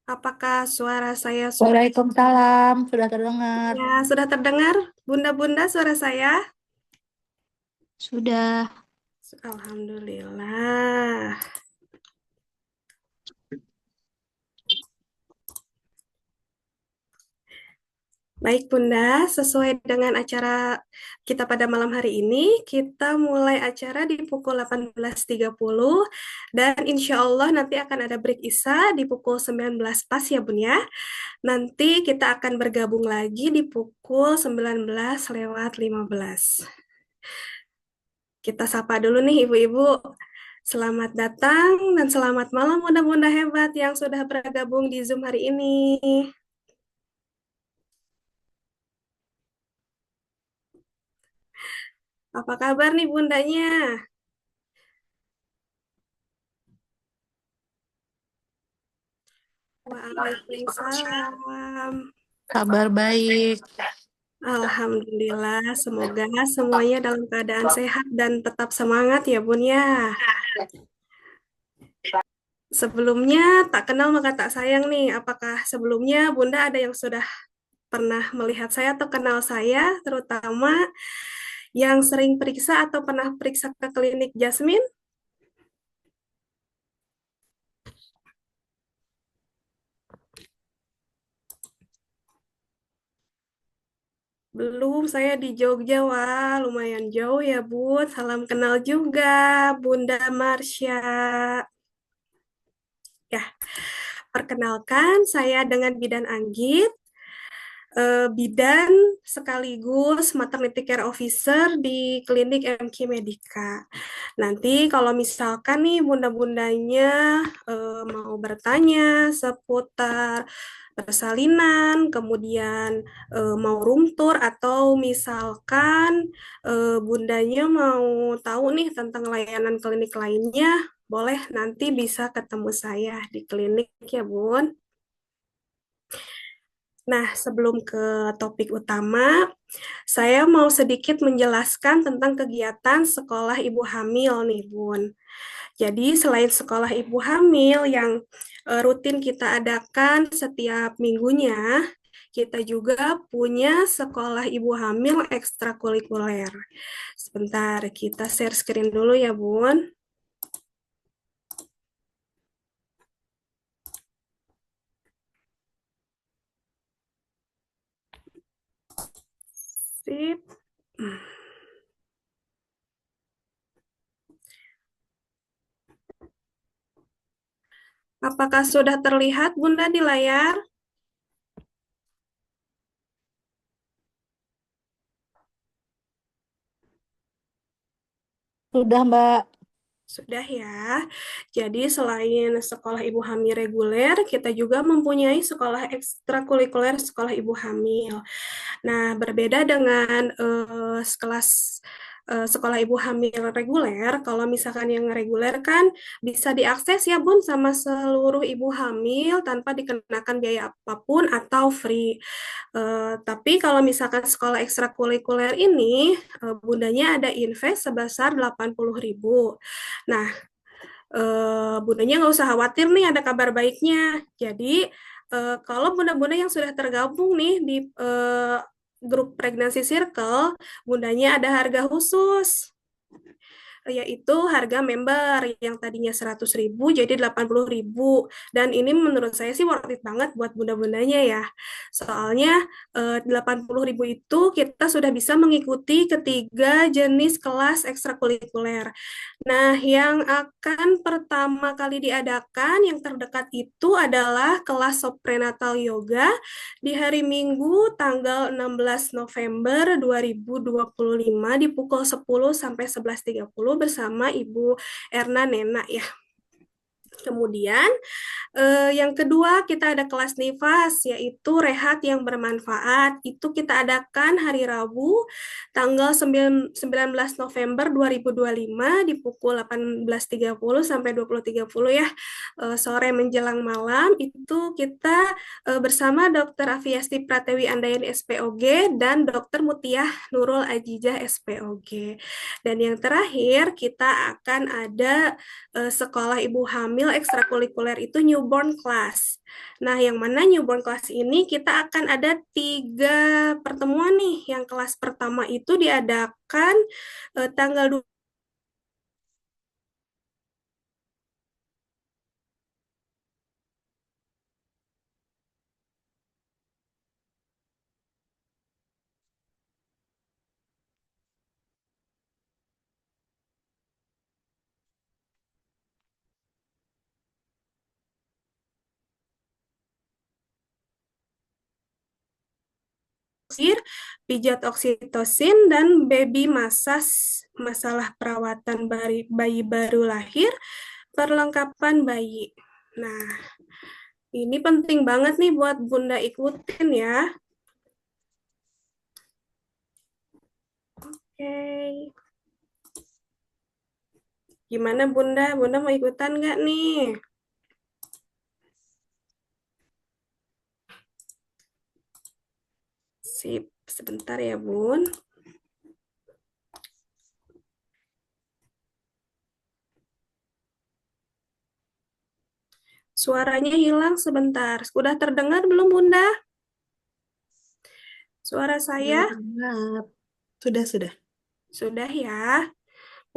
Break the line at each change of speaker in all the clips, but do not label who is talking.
Apakah suara saya sudah
Waalaikumsalam, sudah terdengar.
sudah terdengar? Bunda-bunda suara saya?
Sudah.
Alhamdulillah. Baik Bunda, sesuai dengan acara kita pada malam hari ini, kita mulai acara di pukul 18.30 dan insya Allah nanti akan ada break Isya di pukul 19 pas ya Bun ya. Nanti kita akan bergabung lagi di pukul 19:15. Kita sapa dulu nih ibu-ibu. Selamat datang dan selamat malam bunda-bunda hebat yang sudah bergabung di Zoom hari ini. Apa kabar nih bundanya? Waalaikumsalam.
Kabar baik.
Alhamdulillah, semoga semuanya dalam keadaan sehat dan tetap semangat ya bun ya. Sebelumnya tak kenal maka tak sayang nih. Apakah sebelumnya bunda ada yang sudah pernah melihat saya atau kenal saya, terutama yang sering periksa atau pernah periksa ke klinik Jasmine? Belum, saya di Jogja, wah lumayan jauh ya Bun. Salam kenal juga, Bunda Marsha. Ya, perkenalkan saya dengan Bidan Anggit, bidan sekaligus maternity care officer di klinik MQ Medica. Nanti kalau misalkan nih bunda-bundanya mau bertanya seputar persalinan, kemudian mau room tour atau misalkan bundanya mau tahu nih tentang layanan klinik lainnya, boleh nanti bisa ketemu saya di klinik ya Bun. Nah, sebelum ke topik utama, saya mau sedikit menjelaskan tentang kegiatan sekolah ibu hamil nih, Bun. Jadi, selain sekolah ibu hamil yang rutin kita adakan setiap minggunya, kita juga punya sekolah ibu hamil ekstrakurikuler. Sebentar, kita share screen dulu ya, Bun. Sip. Apakah sudah terlihat, Bunda, di layar?
Sudah, Mbak.
Sudah ya. Jadi selain sekolah ibu hamil reguler, kita juga mempunyai sekolah ekstrakurikuler sekolah ibu hamil. Nah, berbeda dengan kelas sekolah ibu hamil reguler, kalau misalkan yang reguler kan bisa diakses ya Bun sama seluruh ibu hamil tanpa dikenakan biaya apapun atau free. Tapi kalau misalkan sekolah ekstrakurikuler ini, bundanya ada invest sebesar 80.000. Nah, bundanya nggak usah khawatir nih ada kabar baiknya. Jadi kalau bunda-bunda yang sudah tergabung nih di grup Pregnancy Circle, bundanya ada harga khusus, yaitu harga member yang tadinya 100.000 jadi 80.000. Dan ini menurut saya sih worth it banget buat bunda-bundanya ya. Soalnya 80.000 itu kita sudah bisa mengikuti ketiga jenis kelas ekstrakurikuler. Nah, yang akan pertama kali diadakan yang terdekat itu adalah kelas Sop Prenatal Yoga di hari Minggu tanggal 16 November 2025 di pukul 10 sampai 11.30 bersama Ibu Erna Nena ya. Kemudian yang kedua, kita ada kelas nifas, yaitu rehat yang bermanfaat. Itu kita adakan hari Rabu, tanggal 19 November 2025 di pukul 18.30 sampai 20.30 ya, sore menjelang malam. Itu kita bersama Dr. Aviasti Pratewi Andayani SPOG dan Dr. Mutiah Nurul Ajijah SPOG. Dan yang terakhir, kita akan ada sekolah ibu hamil ekstrakurikuler itu newborn class. Nah, yang mana newborn class ini kita akan ada 3 pertemuan nih. Yang kelas pertama itu diadakan tanggal oksir, pijat oksitosin, dan baby massage, masalah perawatan bayi baru lahir, perlengkapan bayi. Nah, ini penting banget nih buat Bunda ikutin ya. Oke. Gimana Bunda? Bunda mau ikutan nggak nih? Sip, sebentar ya Bun. Suaranya hilang sebentar. Sudah terdengar belum Bunda? Suara saya?
Terdengar. Sudah.
Sudah ya.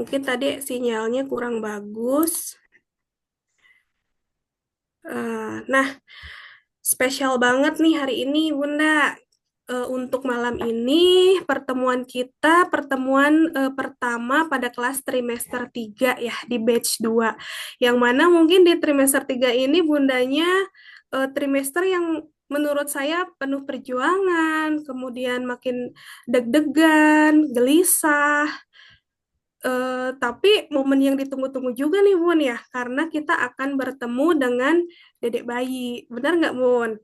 Mungkin tadi sinyalnya kurang bagus. Nah, spesial banget nih hari ini, Bunda. Untuk malam ini, pertemuan pertama pada kelas trimester 3 ya, di batch 2. Yang mana mungkin di trimester 3 ini Bundanya trimester yang menurut saya penuh perjuangan, kemudian makin deg-degan, gelisah, tapi momen yang ditunggu-tunggu juga nih Bun ya, karena kita akan bertemu dengan dedek bayi. Benar nggak Bun?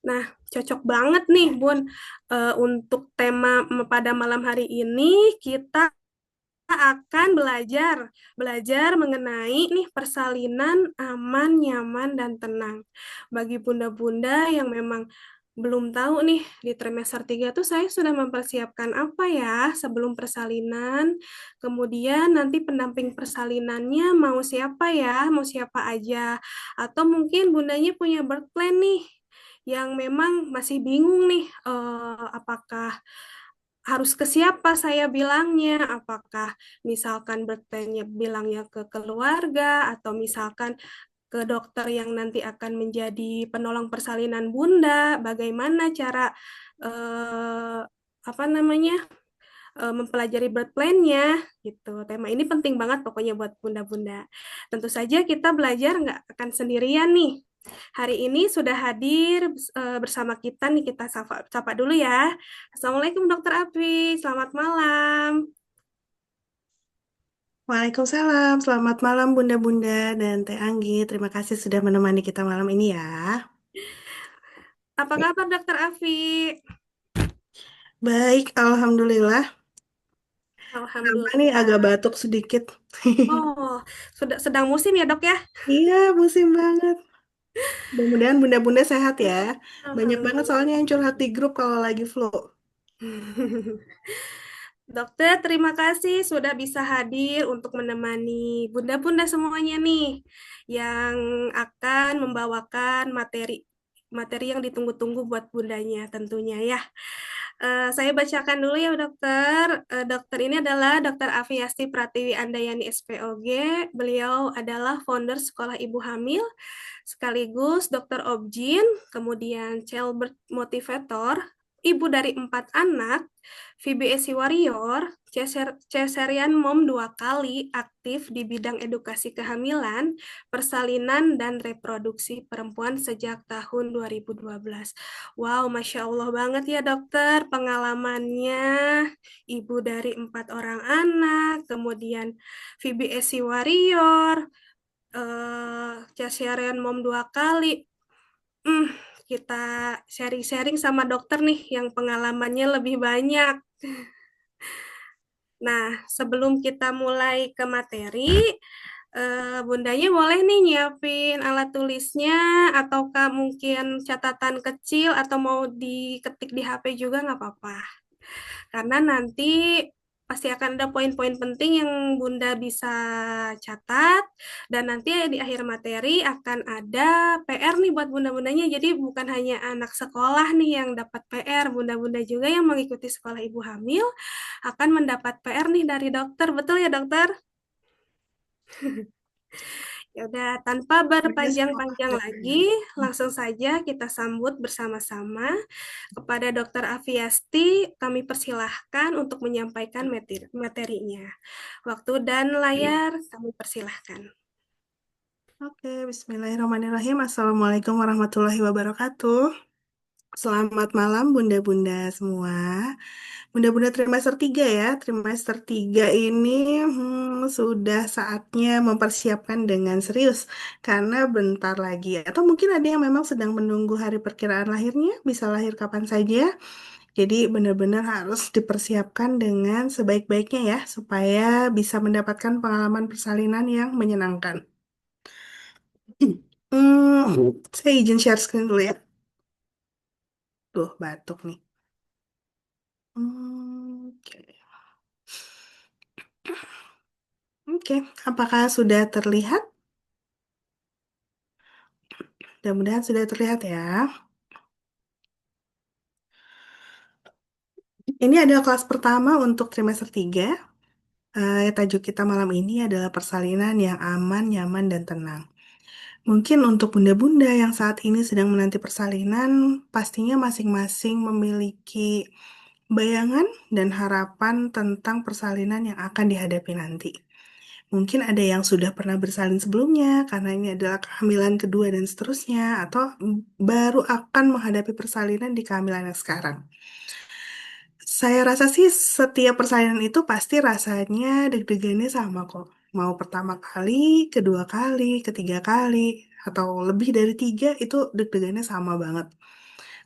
Nah, cocok banget nih Bun. Untuk tema pada malam hari ini kita akan belajar mengenai nih persalinan aman, nyaman, dan tenang. Bagi bunda-bunda yang memang belum tahu nih di trimester 3 tuh saya sudah mempersiapkan apa ya sebelum persalinan. Kemudian nanti pendamping persalinannya mau siapa ya, mau siapa aja. Atau mungkin bundanya punya birth plan nih yang memang masih bingung nih apakah harus ke siapa saya bilangnya, apakah misalkan bertanya bilangnya ke keluarga atau misalkan ke dokter yang nanti akan menjadi penolong persalinan Bunda, bagaimana cara eh, apa namanya mempelajari birth plan-nya gitu. Tema ini penting banget pokoknya buat bunda-bunda. Tentu saja kita belajar nggak akan sendirian nih. Hari ini sudah hadir bersama kita nih, kita sapa dulu ya. Assalamualaikum Dokter Afi, selamat malam.
Waalaikumsalam. Selamat malam Bunda-Bunda dan Teh Anggi. Terima kasih sudah menemani kita malam ini ya.
Apa kabar Dokter Afi?
Baik, Alhamdulillah. Sama nih agak
Alhamdulillah.
batuk sedikit.
Oh, sudah sedang musim ya dok ya?
Iya, musim banget. Mudah-mudahan Bunda-Bunda sehat ya. Banyak banget soalnya yang
Alhamdulillah.
curhat di grup kalau lagi flu.
Dokter, terima kasih sudah bisa hadir untuk menemani bunda-bunda semuanya nih yang akan membawakan materi materi yang ditunggu-tunggu buat bundanya tentunya ya. Saya bacakan dulu ya dokter. Dokter ini adalah Dokter Aviasti Pratiwi Andayani SPOG. Beliau adalah founder Sekolah Ibu Hamil sekaligus dokter Objin, kemudian childbirth motivator, ibu dari 4 anak, VBSI Warrior, Cesarean Mom 2 kali, aktif di bidang edukasi kehamilan, persalinan, dan reproduksi perempuan sejak tahun 2012. Wow, Masya Allah banget ya dokter pengalamannya. Ibu dari 4 orang anak, kemudian VBSI Warrior, Cesarean Mom 2 kali. Hmm, kita sharing-sharing sama dokter nih yang pengalamannya lebih banyak. Nah, sebelum kita mulai ke materi, bundanya boleh nih nyiapin alat tulisnya, ataukah mungkin catatan kecil, atau mau diketik di HP juga nggak apa-apa. Karena nanti pasti akan ada poin-poin penting yang Bunda bisa catat, dan nanti di akhir materi akan ada PR nih buat bunda-bundanya. Jadi bukan hanya anak sekolah nih yang dapat PR, bunda-bunda juga yang mengikuti sekolah ibu hamil akan mendapat PR nih dari dokter. Betul ya, dokter? Ya udah, tanpa
Mereka semua
berpanjang-panjang
ada
lagi,
ya.
langsung saja kita sambut bersama-sama kepada Dokter Aviasti. Kami persilahkan untuk menyampaikan materinya. Waktu dan layar kami persilahkan.
Oke, Bismillahirrahmanirrahim. Assalamualaikum warahmatullahi wabarakatuh. Selamat malam Bunda-Bunda semua. Bunda-Bunda trimester 3 ya. Trimester 3 ini sudah saatnya mempersiapkan dengan serius. Karena bentar lagi. Atau mungkin ada yang memang sedang menunggu hari perkiraan lahirnya. Bisa lahir kapan saja. Jadi benar-benar harus dipersiapkan dengan sebaik-baiknya ya. Supaya bisa mendapatkan pengalaman persalinan yang menyenangkan. Saya izin share screen dulu ya. Tuh, batuk nih. Oke. Oke, apakah sudah terlihat? Mudah-mudahan sudah terlihat ya. Ini adalah kelas pertama untuk trimester 3. Tajuk kita malam ini adalah persalinan yang aman, nyaman, dan tenang. Mungkin untuk bunda-bunda yang saat ini sedang menanti persalinan, pastinya masing-masing memiliki bayangan dan harapan tentang persalinan yang akan dihadapi nanti. Mungkin ada yang sudah pernah bersalin sebelumnya, karena ini adalah kehamilan kedua dan seterusnya, atau baru akan menghadapi persalinan di kehamilan yang sekarang. Saya rasa sih setiap persalinan itu pasti rasanya deg-degannya sama kok. Mau pertama kali, kedua kali, ketiga kali, atau lebih dari tiga itu deg-degannya sama banget.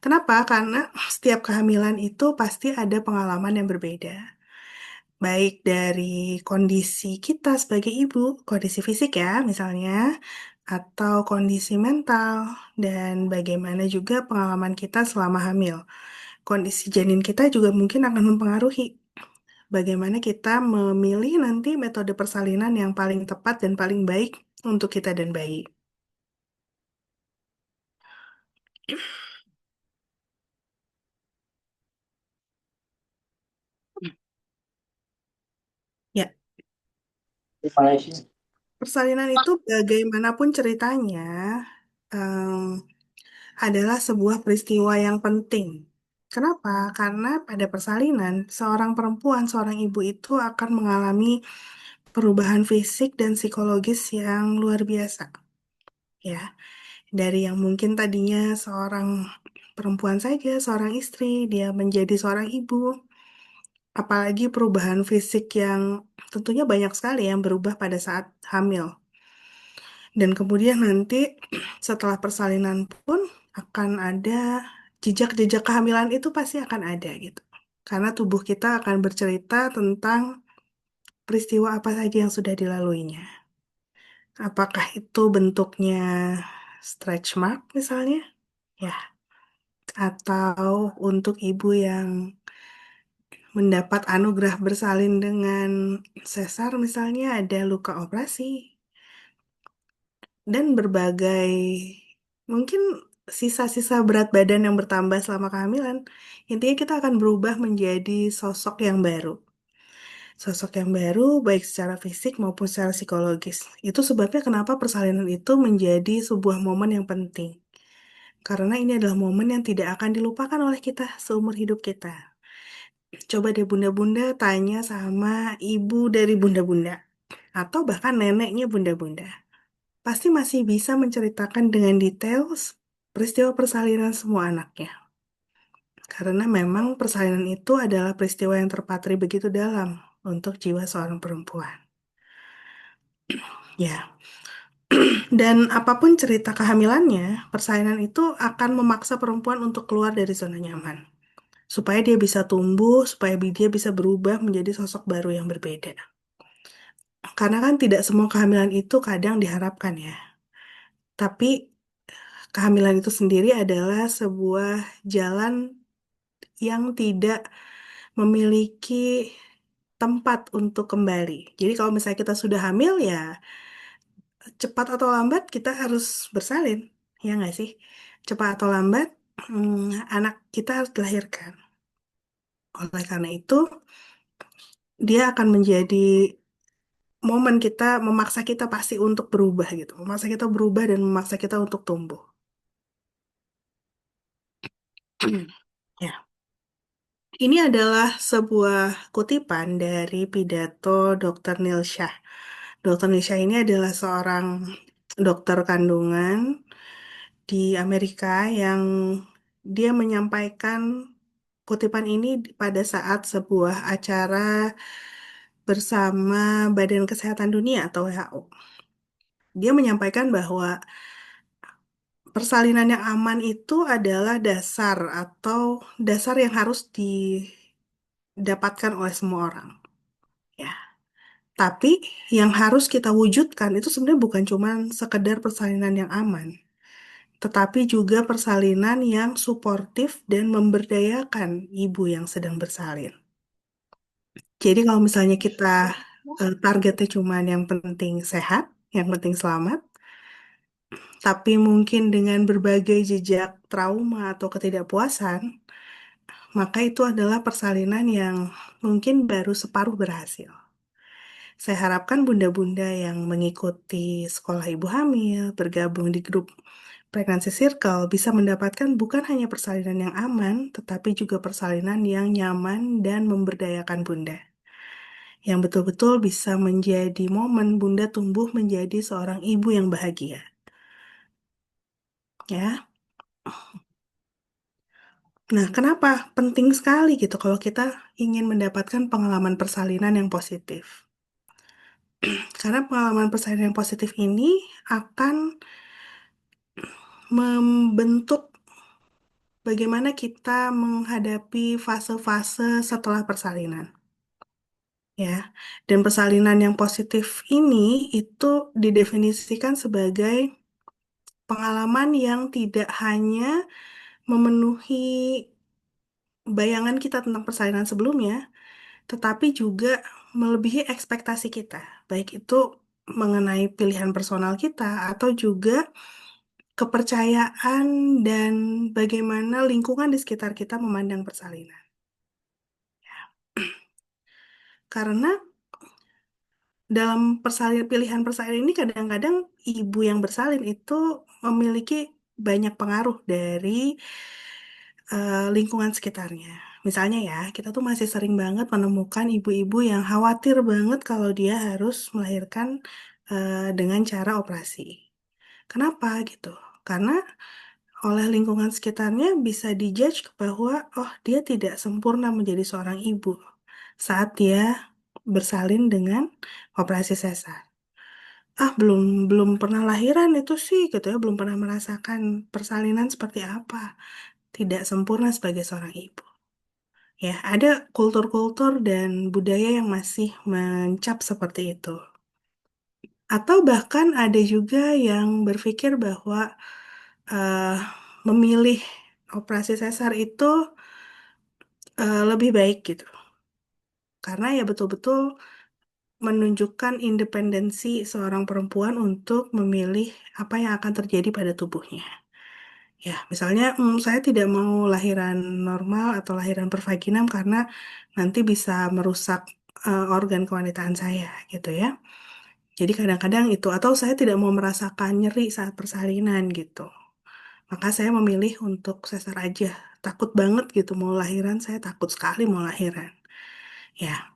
Kenapa? Karena setiap kehamilan itu pasti ada pengalaman yang berbeda. Baik dari kondisi kita sebagai ibu, kondisi fisik ya misalnya, atau kondisi mental, dan bagaimana juga pengalaman kita selama hamil. Kondisi janin kita juga mungkin akan mempengaruhi bagaimana kita memilih nanti metode persalinan yang paling tepat dan paling baik untuk kita dan bayi. Ya, persalinan itu bagaimanapun ceritanya em, adalah sebuah peristiwa yang penting. Kenapa? Karena pada persalinan, seorang perempuan, seorang ibu itu akan mengalami perubahan fisik dan psikologis yang luar biasa. Ya, dari yang mungkin tadinya seorang perempuan saja, seorang istri, dia menjadi seorang ibu. Apalagi perubahan fisik yang tentunya banyak sekali yang berubah pada saat hamil. Dan kemudian nanti setelah persalinan pun akan ada jejak-jejak kehamilan itu pasti akan ada gitu. Karena tubuh kita akan bercerita tentang peristiwa apa saja yang sudah dilaluinya. Apakah itu bentuknya stretch mark misalnya? Ya, atau untuk ibu yang mendapat anugerah bersalin dengan sesar misalnya ada luka operasi dan berbagai mungkin sisa-sisa berat badan yang bertambah selama kehamilan. Intinya kita akan berubah menjadi sosok yang baru. Sosok yang baru baik secara fisik maupun secara psikologis. Itu sebabnya kenapa persalinan itu menjadi sebuah momen yang penting. Karena ini adalah momen yang tidak akan dilupakan oleh kita seumur hidup kita. Coba deh bunda-bunda tanya sama ibu dari bunda-bunda. Atau bahkan neneknya bunda-bunda. Pasti masih bisa menceritakan dengan detail peristiwa persalinan semua anaknya. Karena memang persalinan itu adalah peristiwa yang terpatri begitu dalam untuk jiwa seorang perempuan. Ya, dan apapun cerita kehamilannya, persalinan itu akan memaksa perempuan untuk keluar dari zona nyaman. Supaya dia bisa tumbuh, supaya dia bisa berubah menjadi sosok baru yang berbeda. Karena kan tidak semua kehamilan itu kadang diharapkan ya. Tapi kehamilan itu sendiri adalah sebuah jalan yang tidak memiliki tempat untuk kembali. Jadi kalau misalnya kita sudah hamil ya cepat atau lambat kita harus bersalin, ya nggak sih? Cepat atau lambat anak kita harus dilahirkan. Oleh karena itu dia akan menjadi momen kita memaksa kita pasti untuk berubah gitu, memaksa kita berubah dan memaksa kita untuk tumbuh. Ya. Ini adalah sebuah kutipan dari pidato Dr. Neil Shah. Dr. Neil Shah ini adalah seorang dokter kandungan di Amerika yang dia menyampaikan kutipan ini pada saat sebuah acara bersama Badan Kesehatan Dunia atau WHO. Dia menyampaikan bahwa persalinan yang aman itu adalah dasar atau dasar yang harus didapatkan oleh semua orang. Ya. Tapi yang harus kita wujudkan itu sebenarnya bukan cuma sekedar persalinan yang aman, tetapi juga persalinan yang suportif dan memberdayakan ibu yang sedang bersalin. Jadi kalau misalnya kita targetnya cuma yang penting sehat, yang penting selamat, tapi mungkin dengan berbagai jejak trauma atau ketidakpuasan, maka itu adalah persalinan yang mungkin baru separuh berhasil. Saya harapkan bunda-bunda yang mengikuti sekolah ibu hamil, bergabung di grup Pregnancy Circle, bisa mendapatkan bukan hanya persalinan yang aman, tetapi juga persalinan yang nyaman dan memberdayakan bunda. Yang betul-betul bisa menjadi momen bunda tumbuh menjadi seorang ibu yang bahagia. Ya. Nah, kenapa penting sekali gitu kalau kita ingin mendapatkan pengalaman persalinan yang positif? Karena pengalaman persalinan yang positif ini akan membentuk bagaimana kita menghadapi fase-fase setelah persalinan. Ya, dan persalinan yang positif ini itu didefinisikan sebagai pengalaman yang tidak hanya memenuhi bayangan kita tentang persalinan sebelumnya, tetapi juga melebihi ekspektasi kita, baik itu mengenai pilihan personal kita atau juga kepercayaan dan bagaimana lingkungan di sekitar kita memandang persalinan. Karena dalam pilihan persalin ini kadang-kadang ibu yang bersalin itu memiliki banyak pengaruh dari lingkungan sekitarnya. Misalnya ya, kita tuh masih sering banget menemukan ibu-ibu yang khawatir banget kalau dia harus melahirkan dengan cara operasi. Kenapa gitu? Karena oleh lingkungan sekitarnya bisa dijudge bahwa oh dia tidak sempurna menjadi seorang ibu saat dia bersalin dengan operasi sesar. Ah, belum belum pernah lahiran itu sih gitu ya, belum pernah merasakan persalinan seperti apa. Tidak sempurna sebagai seorang ibu. Ya, ada kultur-kultur dan budaya yang masih mencap seperti itu. Atau bahkan ada juga yang berpikir bahwa eh, memilih operasi sesar itu lebih baik gitu. Karena ya betul-betul menunjukkan independensi seorang perempuan untuk memilih apa yang akan terjadi pada tubuhnya. Ya, misalnya saya tidak mau lahiran normal atau lahiran per vaginam karena nanti bisa merusak organ kewanitaan saya gitu ya. Jadi kadang-kadang itu atau saya tidak mau merasakan nyeri saat persalinan gitu. Maka saya memilih untuk sesar aja. Takut banget gitu mau lahiran, saya takut sekali mau lahiran. Ya,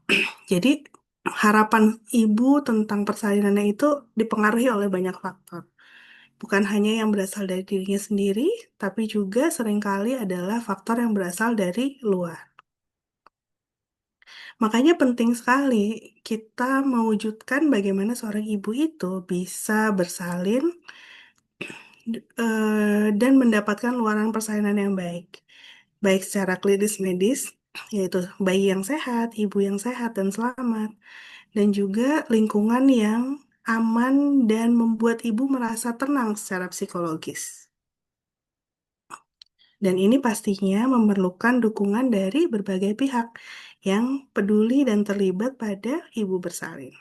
jadi harapan ibu tentang persalinannya itu dipengaruhi oleh banyak faktor. Bukan hanya yang berasal dari dirinya sendiri, tapi juga seringkali adalah faktor yang berasal dari luar. Makanya penting sekali kita mewujudkan bagaimana seorang ibu itu bisa bersalin dan mendapatkan luaran persalinan yang baik. Baik secara klinis medis, yaitu bayi yang sehat, ibu yang sehat dan selamat, dan juga lingkungan yang aman dan membuat ibu merasa tenang secara psikologis. Dan ini pastinya memerlukan dukungan dari berbagai pihak yang peduli dan terlibat pada ibu bersalin.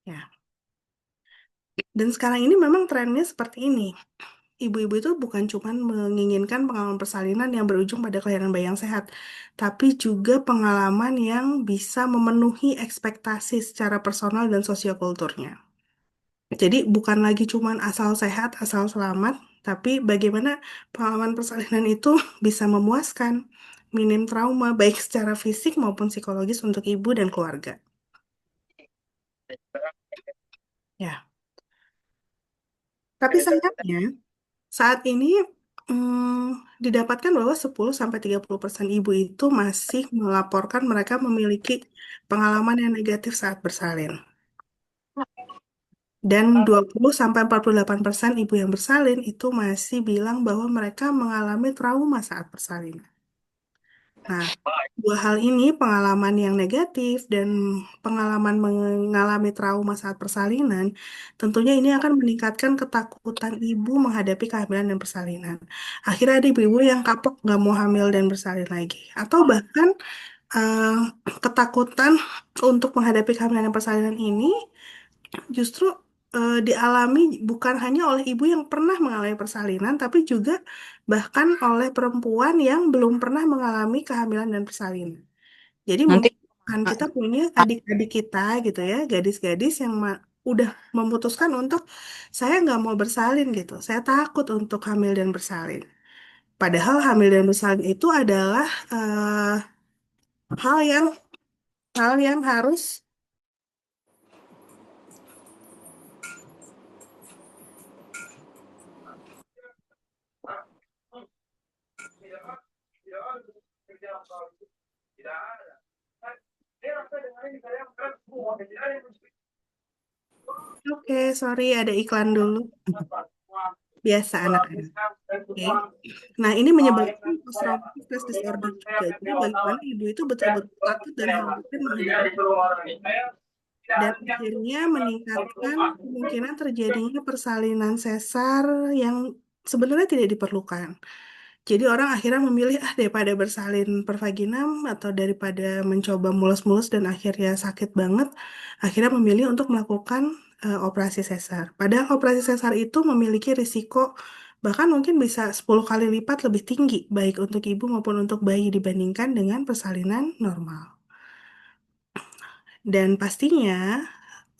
Ya. Dan sekarang ini memang trennya seperti ini. Ibu-ibu itu bukan cuma menginginkan pengalaman persalinan yang berujung pada kelahiran bayi yang sehat, tapi juga pengalaman yang bisa memenuhi ekspektasi secara personal dan sosiokulturnya. Jadi bukan lagi cuma asal sehat, asal selamat, tapi bagaimana pengalaman persalinan itu bisa memuaskan, minim trauma, baik secara fisik maupun psikologis untuk ibu dan keluarga. Ya, tapi sayangnya saat ini didapatkan bahwa 10-30% ibu itu masih melaporkan mereka memiliki pengalaman yang negatif saat bersalin. Dan 20-48% ibu yang bersalin itu masih bilang bahwa mereka mengalami trauma saat bersalin. Nah, dua hal ini, pengalaman yang negatif dan pengalaman mengalami trauma saat persalinan, tentunya ini akan meningkatkan ketakutan ibu menghadapi kehamilan dan persalinan. Akhirnya ada ibu-ibu yang kapok nggak mau hamil dan bersalin lagi. Atau bahkan eh, ketakutan untuk menghadapi kehamilan dan persalinan ini justru dialami bukan hanya oleh ibu yang pernah mengalami persalinan, tapi juga bahkan oleh perempuan yang belum pernah mengalami kehamilan dan persalinan. Jadi
Nanti
mungkin kan kita punya adik-adik kita gitu ya, gadis-gadis yang udah memutuskan untuk saya nggak mau bersalin gitu, saya takut untuk hamil dan bersalin. Padahal hamil dan bersalin itu adalah hal yang harus. Oke, sorry ada iklan dulu. Biasa anak-anak. Oke. Nah, ini menyebabkan post-traumatic stress disorder juga. Jadi bagaimana ibu itu betul-betul takut dan khawatir menghadapi dan akhirnya meningkatkan kemungkinan terjadinya persalinan sesar yang sebenarnya tidak diperlukan. Jadi orang akhirnya memilih daripada bersalin per vaginam atau daripada mencoba mulus-mulus dan akhirnya sakit banget, akhirnya memilih untuk melakukan operasi sesar. Padahal operasi sesar itu memiliki risiko bahkan mungkin bisa 10 kali lipat lebih tinggi baik untuk ibu maupun untuk bayi dibandingkan dengan persalinan normal. Dan pastinya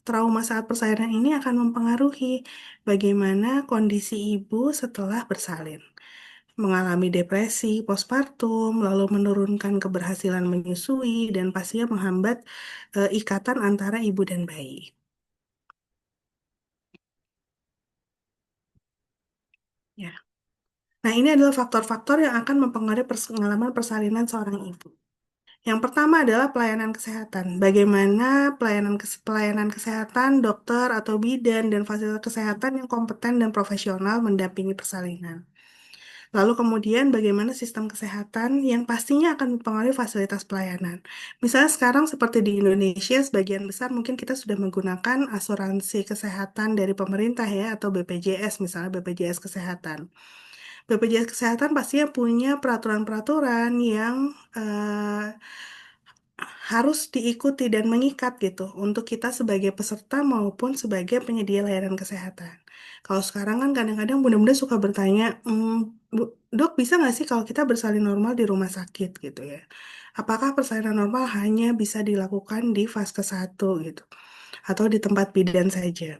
trauma saat persalinan ini akan mempengaruhi bagaimana kondisi ibu setelah bersalin. Mengalami depresi postpartum, lalu menurunkan keberhasilan menyusui, dan pastinya menghambat ikatan antara ibu dan bayi. Ya. Nah, ini adalah faktor-faktor yang akan mempengaruhi pengalaman persalinan seorang ibu. Yang pertama adalah pelayanan kesehatan. Bagaimana pelayanan kesehatan, dokter atau bidan dan fasilitas kesehatan yang kompeten dan profesional mendampingi persalinan. Lalu kemudian bagaimana sistem kesehatan yang pastinya akan mempengaruhi fasilitas pelayanan. Misalnya sekarang seperti di Indonesia, sebagian besar mungkin kita sudah menggunakan asuransi kesehatan dari pemerintah ya, atau BPJS misalnya BPJS Kesehatan. BPJS Kesehatan pastinya punya peraturan-peraturan yang harus diikuti dan mengikat gitu untuk kita sebagai peserta maupun sebagai penyedia layanan kesehatan. Kalau sekarang kan kadang-kadang bunda-bunda suka bertanya, Dok bisa nggak sih kalau kita bersalin normal di rumah sakit gitu ya? Apakah persalinan normal hanya bisa dilakukan di fase satu gitu? Atau di tempat bidan saja?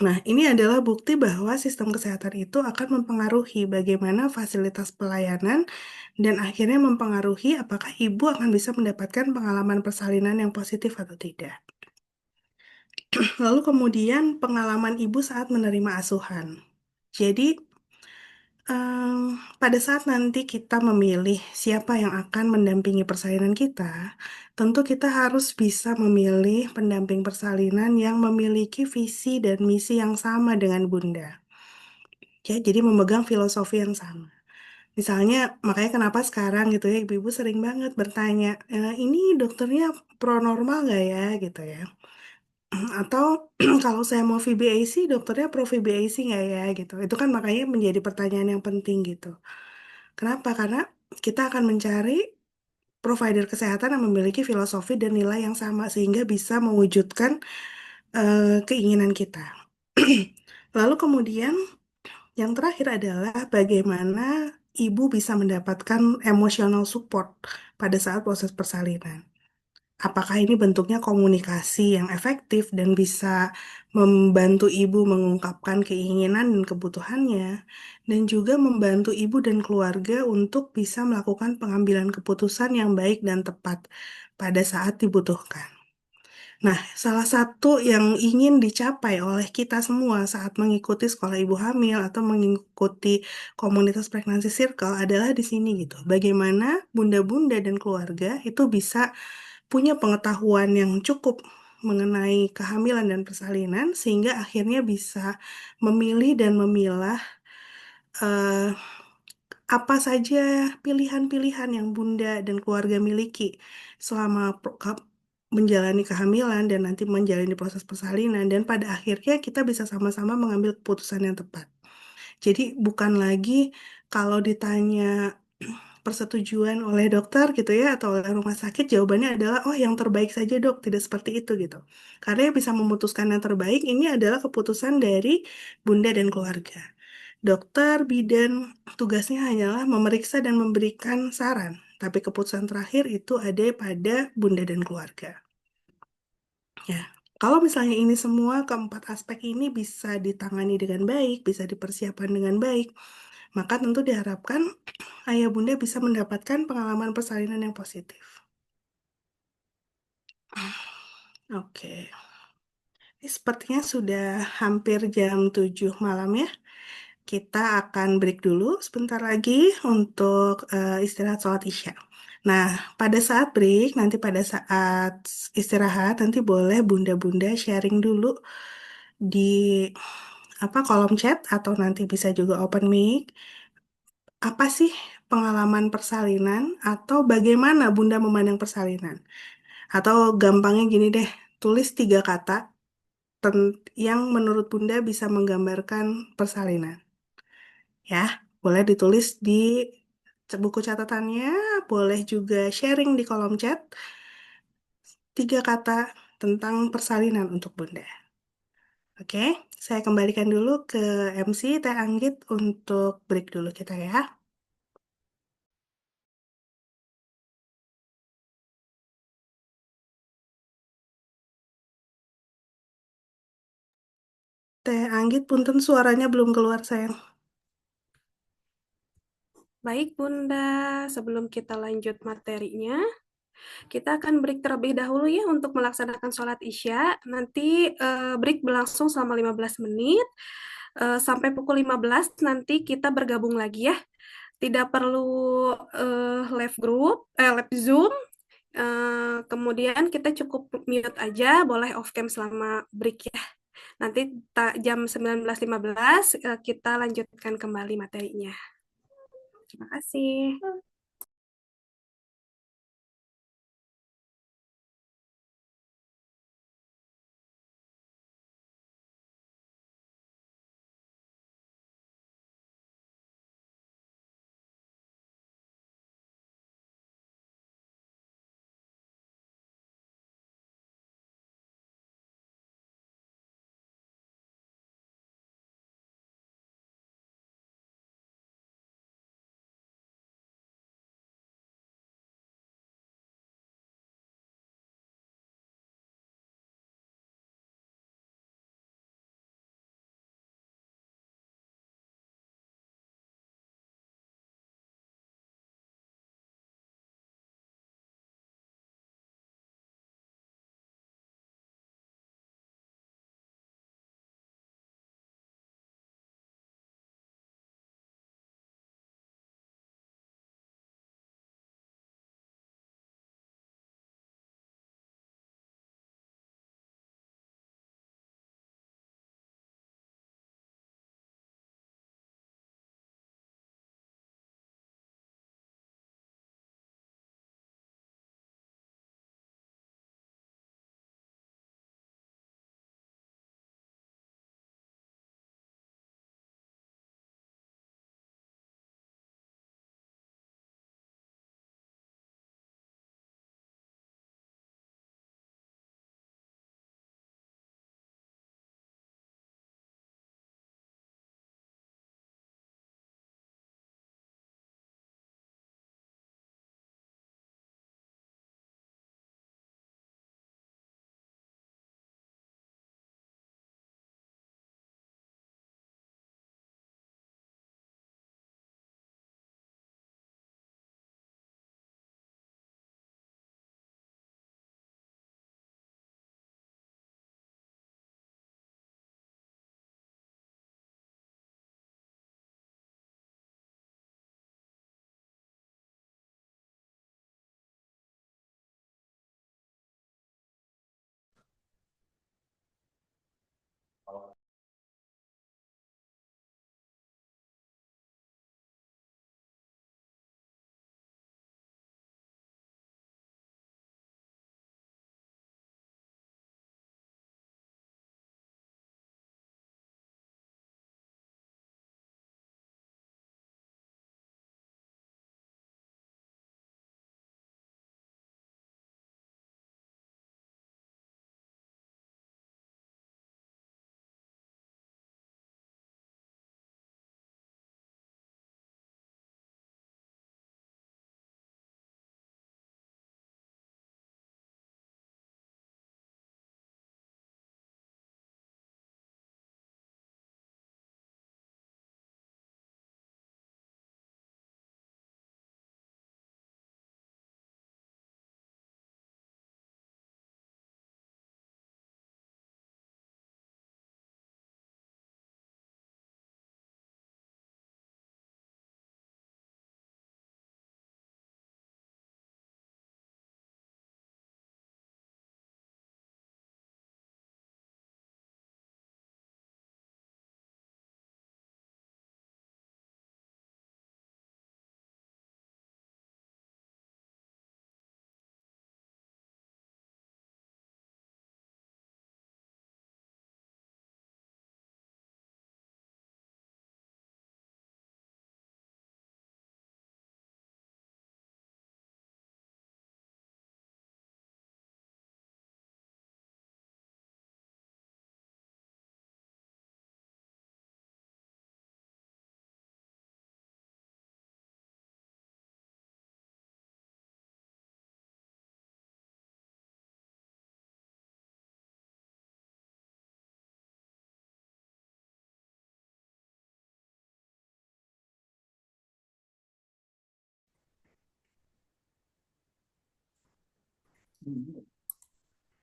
Nah, ini adalah bukti bahwa sistem kesehatan itu akan mempengaruhi bagaimana fasilitas pelayanan dan akhirnya mempengaruhi apakah ibu akan bisa mendapatkan pengalaman persalinan yang positif atau tidak. Lalu kemudian pengalaman ibu saat menerima asuhan. Jadi, pada saat nanti kita memilih siapa yang akan mendampingi persalinan kita, tentu kita harus bisa memilih pendamping persalinan yang memiliki visi dan misi yang sama dengan Bunda. Ya, jadi memegang filosofi yang sama. Misalnya, makanya kenapa sekarang gitu ya, ibu-ibu sering banget bertanya, ini dokternya pro normal nggak ya, gitu ya. Atau kalau saya mau VBAC, dokternya pro VBAC nggak ya gitu. Itu kan makanya menjadi pertanyaan yang penting gitu. Kenapa? Karena kita akan mencari provider kesehatan yang memiliki filosofi dan nilai yang sama sehingga bisa mewujudkan keinginan kita. Lalu kemudian yang terakhir adalah bagaimana ibu bisa mendapatkan emotional support pada saat proses persalinan. Apakah ini bentuknya komunikasi yang efektif dan bisa membantu ibu mengungkapkan keinginan dan kebutuhannya, dan juga membantu ibu dan keluarga untuk bisa melakukan pengambilan keputusan yang baik dan tepat pada saat dibutuhkan. Nah, salah satu yang ingin dicapai oleh kita semua saat mengikuti sekolah ibu hamil atau mengikuti komunitas pregnancy circle adalah di sini gitu. Bagaimana bunda-bunda dan keluarga itu bisa punya pengetahuan yang cukup mengenai kehamilan dan persalinan sehingga akhirnya bisa memilih dan memilah eh, apa saja pilihan-pilihan yang bunda dan keluarga miliki selama menjalani kehamilan dan nanti menjalani proses persalinan dan pada akhirnya kita bisa sama-sama mengambil keputusan yang tepat. Jadi bukan lagi kalau ditanya persetujuan oleh dokter gitu ya atau oleh rumah sakit jawabannya adalah oh yang terbaik saja dok tidak seperti itu gitu karena yang bisa memutuskan yang terbaik ini adalah keputusan dari bunda dan keluarga dokter bidan tugasnya hanyalah memeriksa dan memberikan saran tapi keputusan terakhir itu ada pada bunda dan keluarga ya kalau misalnya ini semua keempat aspek ini bisa ditangani dengan baik bisa dipersiapkan dengan baik maka tentu diharapkan ayah bunda bisa mendapatkan pengalaman persalinan yang positif. Oke, ini sepertinya sudah hampir jam 7 malam ya. Kita akan break dulu sebentar lagi untuk istirahat sholat Isya. Nah, pada saat break, nanti pada saat istirahat, nanti boleh bunda-bunda sharing dulu di kolom chat atau nanti bisa juga open mic. Apa sih pengalaman persalinan atau bagaimana bunda memandang persalinan? Atau gampangnya gini deh, tulis 3 kata yang menurut Bunda bisa menggambarkan persalinan. Ya, boleh ditulis di buku catatannya, boleh juga sharing di kolom chat. 3 kata tentang persalinan untuk Bunda. Oke, saya kembalikan dulu ke MC Teh Anggit untuk break dulu kita ya. Teh Anggit, punten suaranya belum keluar sayang.
Baik, Bunda. Sebelum kita lanjut materinya, kita akan break terlebih dahulu ya untuk melaksanakan sholat Isya. Nanti break berlangsung selama 15 menit. Sampai pukul 15 nanti kita bergabung lagi ya. Tidak perlu live Zoom. Kemudian kita cukup mute aja, boleh off cam selama break ya. Nanti jam 19.15 kita lanjutkan kembali materinya. Terima kasih.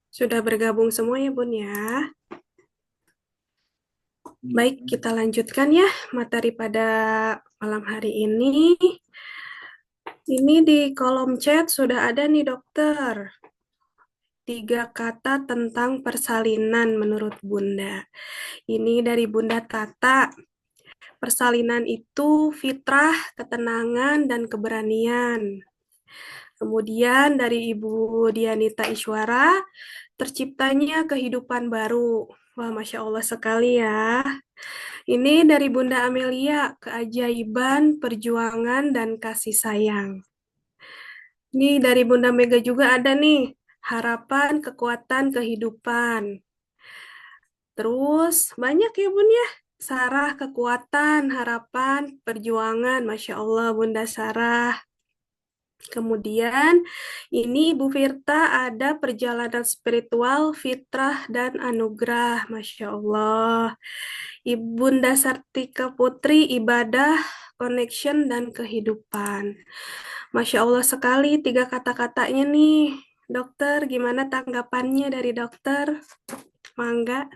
Sudah bergabung semua ya, Bun ya. Baik, kita lanjutkan ya materi pada malam hari ini. Ini di kolom chat sudah ada nih dokter. 3 kata tentang persalinan menurut Bunda. Ini dari Bunda Tata. Persalinan itu fitrah, ketenangan, dan keberanian. Kemudian dari Ibu Dianita Iswara, terciptanya kehidupan baru. Wah, Masya Allah sekali ya. Ini dari Bunda Amelia, keajaiban, perjuangan, dan kasih sayang. Ini dari Bunda Mega juga ada nih, harapan, kekuatan, kehidupan. Terus banyak ya Bun ya, Sarah, kekuatan, harapan, perjuangan. Masya Allah Bunda Sarah. Kemudian ini Ibu Firta ada perjalanan spiritual, fitrah, dan anugerah. Masya Allah. Ibunda Sartika Putri, ibadah, connection, dan kehidupan. Masya Allah sekali 3 kata-katanya nih. Dokter, gimana tanggapannya dari dokter? Mangga.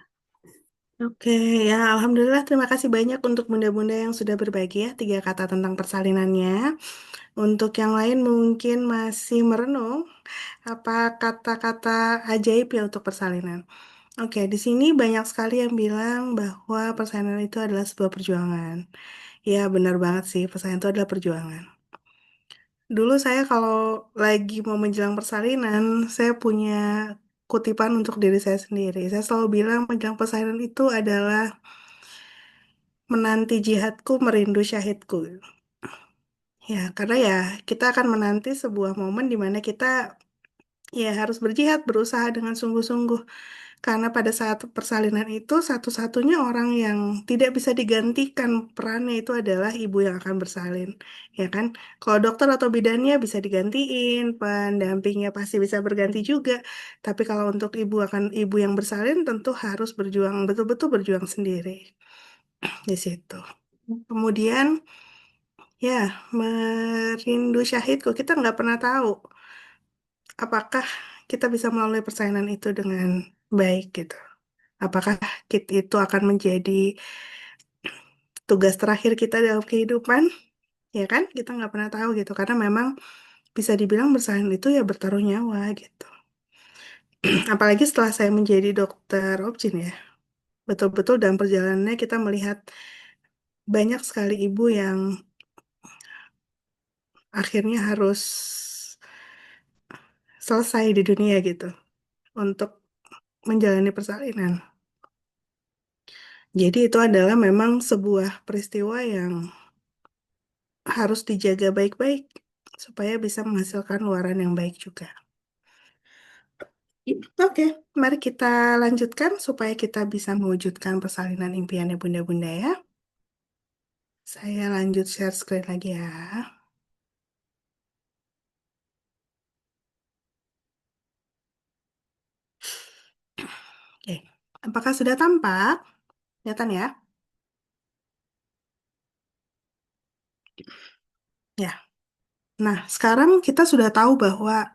Oke, ya Alhamdulillah terima kasih banyak untuk bunda-bunda yang sudah berbagi ya 3 kata tentang persalinannya. Untuk yang lain mungkin masih merenung apa kata-kata ajaib ya untuk persalinan. Oke, di sini banyak sekali yang bilang bahwa persalinan itu adalah sebuah perjuangan. Ya benar banget sih, persalinan itu adalah perjuangan. Dulu saya kalau lagi mau menjelang persalinan, saya punya kutipan untuk diri saya sendiri. Saya selalu bilang menjelang persalinan itu adalah menanti jihadku, merindu syahidku. Ya, karena ya kita akan menanti sebuah momen di mana kita ya harus berjihad, berusaha dengan sungguh-sungguh. Karena pada saat persalinan itu satu-satunya orang yang tidak bisa digantikan perannya itu adalah ibu yang akan bersalin, ya kan? Kalau dokter atau bidannya bisa digantiin, pendampingnya pasti bisa berganti juga. Tapi kalau untuk ibu yang bersalin tentu harus berjuang betul-betul berjuang sendiri di situ. Kemudian ya merindu syahidku kita nggak pernah tahu apakah kita bisa melalui persaingan itu dengan baik gitu. Apakah itu akan menjadi tugas terakhir kita dalam kehidupan? Ya kan? Kita nggak pernah tahu gitu. Karena memang bisa dibilang bersalin itu ya bertaruh nyawa gitu. Apalagi setelah saya menjadi dokter obgyn ya. Betul-betul dalam perjalanannya kita melihat banyak sekali ibu yang akhirnya harus selesai di dunia gitu. Untuk menjalani persalinan. Jadi itu adalah memang sebuah peristiwa yang harus dijaga baik-baik supaya bisa menghasilkan luaran yang baik juga. Oke, mari kita lanjutkan supaya kita bisa mewujudkan persalinan impiannya bunda-bunda ya. Saya lanjut share screen lagi ya. Oke, apakah sudah tampak? Kelihatan ya? Ya. Nah, sekarang kita sudah tahu bahwa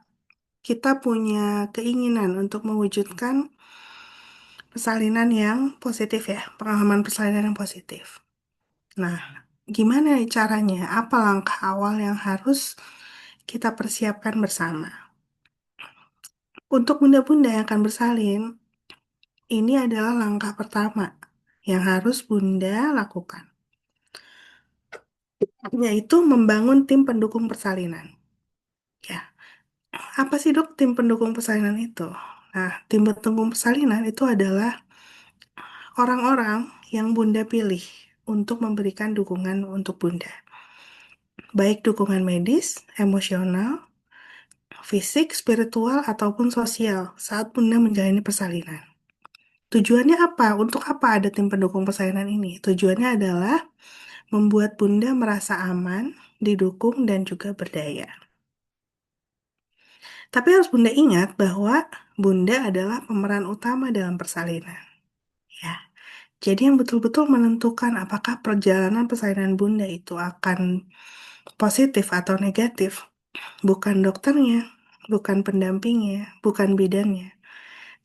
kita punya keinginan untuk mewujudkan persalinan yang positif ya, pengalaman persalinan yang positif. Nah, gimana nih caranya? Apa langkah awal yang harus kita persiapkan bersama? Untuk bunda-bunda yang akan bersalin, ini adalah langkah pertama yang harus bunda lakukan, yaitu membangun tim pendukung persalinan. Ya, apa sih dok tim pendukung persalinan itu? Nah, tim pendukung persalinan itu adalah orang-orang yang bunda pilih untuk memberikan dukungan untuk bunda. Baik dukungan medis, emosional, fisik, spiritual, ataupun sosial saat Bunda menjalani persalinan. Tujuannya apa? Untuk apa ada tim pendukung persalinan ini? Tujuannya adalah membuat Bunda merasa aman, didukung, dan juga berdaya. Tapi harus Bunda ingat bahwa Bunda adalah pemeran utama dalam persalinan. Ya, jadi yang betul-betul menentukan apakah perjalanan persalinan Bunda itu akan positif atau negatif, bukan dokternya, bukan pendampingnya, bukan bidannya,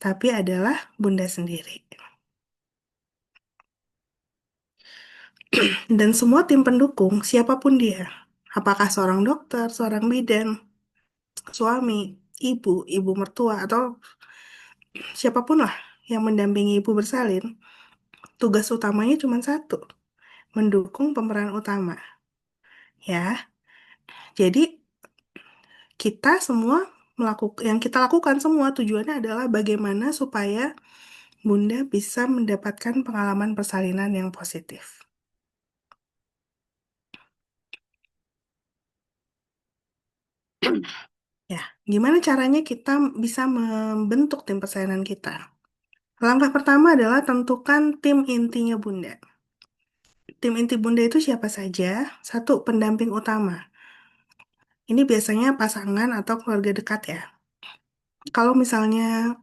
tapi adalah Bunda sendiri. Dan semua tim pendukung, siapapun dia, apakah seorang dokter, seorang bidan, suami, ibu mertua, atau siapapun lah yang mendampingi ibu bersalin, tugas utamanya cuma satu, mendukung pemeran utama. Ya, jadi kita semua yang kita lakukan semua tujuannya adalah bagaimana supaya Bunda bisa mendapatkan pengalaman persalinan yang positif. Ya, gimana caranya kita bisa membentuk tim persalinan kita? Langkah pertama adalah tentukan tim intinya Bunda. Tim inti Bunda itu siapa saja? Satu, pendamping utama. Ini biasanya pasangan atau keluarga dekat ya. Kalau misalnya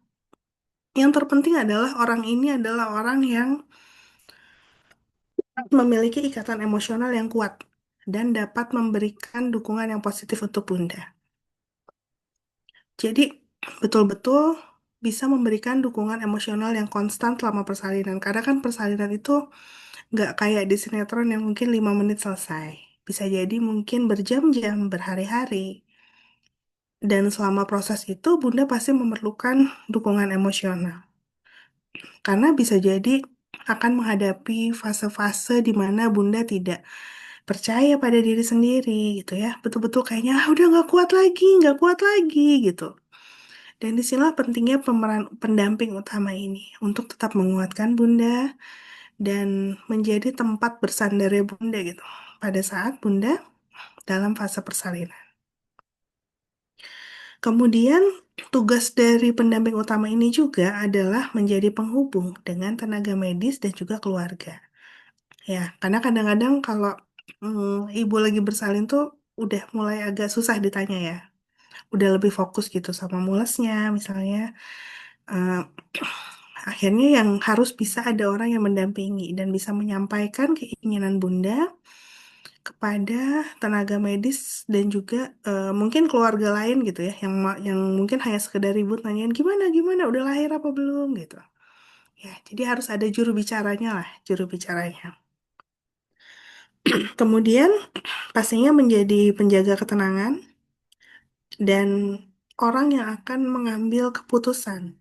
yang terpenting adalah orang ini adalah orang yang memiliki ikatan emosional yang kuat dan dapat memberikan dukungan yang positif untuk Bunda. Jadi, betul-betul bisa memberikan dukungan emosional yang konstan selama persalinan. Karena kan persalinan itu nggak kayak di sinetron yang mungkin 5 menit selesai. Bisa jadi mungkin berjam-jam, berhari-hari. Dan selama proses itu, Bunda pasti memerlukan dukungan emosional. Karena bisa jadi akan menghadapi fase-fase di mana Bunda tidak percaya pada diri sendiri gitu ya. Betul-betul kayaknya "Ah, udah nggak kuat lagi gitu. Dan disinilah pentingnya pemeran pendamping utama ini untuk tetap menguatkan Bunda dan menjadi tempat bersandarnya Bunda gitu pada saat Bunda dalam fase persalinan. Kemudian tugas dari pendamping utama ini juga adalah menjadi penghubung dengan tenaga medis dan juga keluarga. Ya, karena kadang-kadang kalau ibu lagi bersalin tuh udah mulai agak susah ditanya ya. Udah lebih fokus gitu sama mulasnya misalnya. Eh, Akhirnya yang harus bisa ada orang yang mendampingi dan bisa menyampaikan keinginan Bunda kepada tenaga medis dan juga mungkin keluarga lain gitu ya yang mungkin hanya sekedar ribut nanyain gimana gimana udah lahir apa belum gitu. Ya, jadi harus ada juru bicaranya lah, juru bicaranya. Kemudian pastinya menjadi penjaga ketenangan dan orang yang akan mengambil keputusan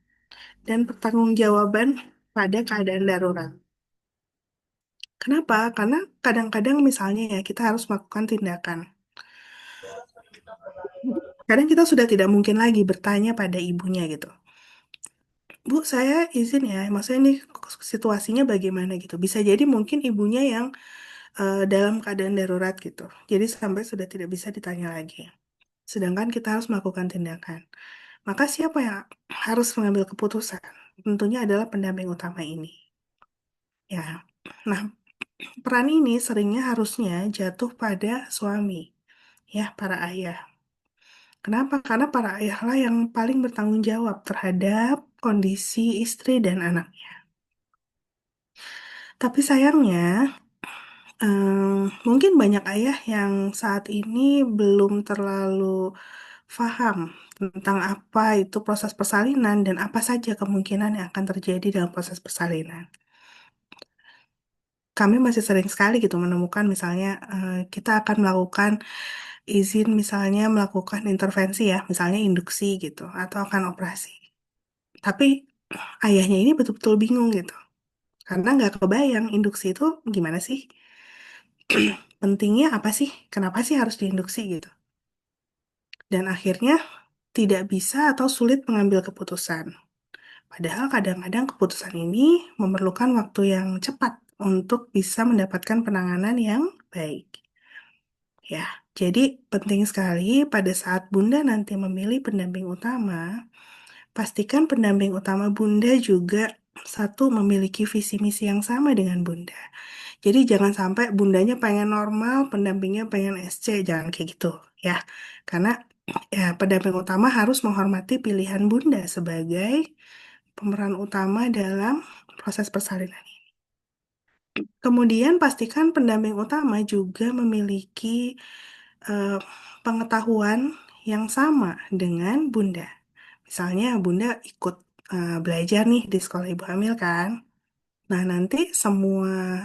dan pertanggungjawaban pada keadaan darurat. Kenapa? Karena kadang-kadang misalnya ya kita harus melakukan tindakan. Kadang kita sudah tidak mungkin lagi bertanya pada ibunya gitu. Bu, saya izin ya, maksudnya ini situasinya bagaimana gitu. Bisa jadi mungkin ibunya yang dalam keadaan darurat gitu. Jadi sampai sudah tidak bisa ditanya lagi. Sedangkan kita harus melakukan tindakan. Maka siapa yang harus mengambil keputusan? Tentunya adalah pendamping utama ini. Ya. Nah, peran ini seringnya harusnya jatuh pada suami, ya, para ayah. Kenapa? Karena para ayahlah yang paling bertanggung jawab terhadap kondisi istri dan anaknya. Tapi sayangnya, mungkin banyak ayah yang saat ini belum terlalu paham tentang apa itu proses persalinan dan apa saja kemungkinan yang akan terjadi dalam proses persalinan. Kami masih sering sekali gitu menemukan misalnya kita akan melakukan izin misalnya melakukan intervensi ya, misalnya induksi gitu, atau akan operasi. Tapi ayahnya ini betul-betul bingung gitu, karena nggak kebayang induksi itu gimana sih, pentingnya apa sih, kenapa sih harus diinduksi gitu. Dan akhirnya tidak bisa atau sulit mengambil keputusan. Padahal kadang-kadang keputusan ini memerlukan waktu yang cepat untuk bisa mendapatkan penanganan yang baik. Ya, jadi penting sekali pada saat Bunda nanti memilih pendamping utama, pastikan pendamping utama Bunda juga satu memiliki visi misi yang sama dengan Bunda. Jadi jangan sampai Bundanya pengen normal, pendampingnya pengen SC, jangan kayak gitu ya. Karena ya pendamping utama harus menghormati pilihan Bunda sebagai pemeran utama dalam proses persalinan. Kemudian pastikan pendamping utama juga memiliki eh, pengetahuan yang sama dengan Bunda. Misalnya Bunda ikut belajar nih di sekolah ibu hamil kan. Nah, nanti semua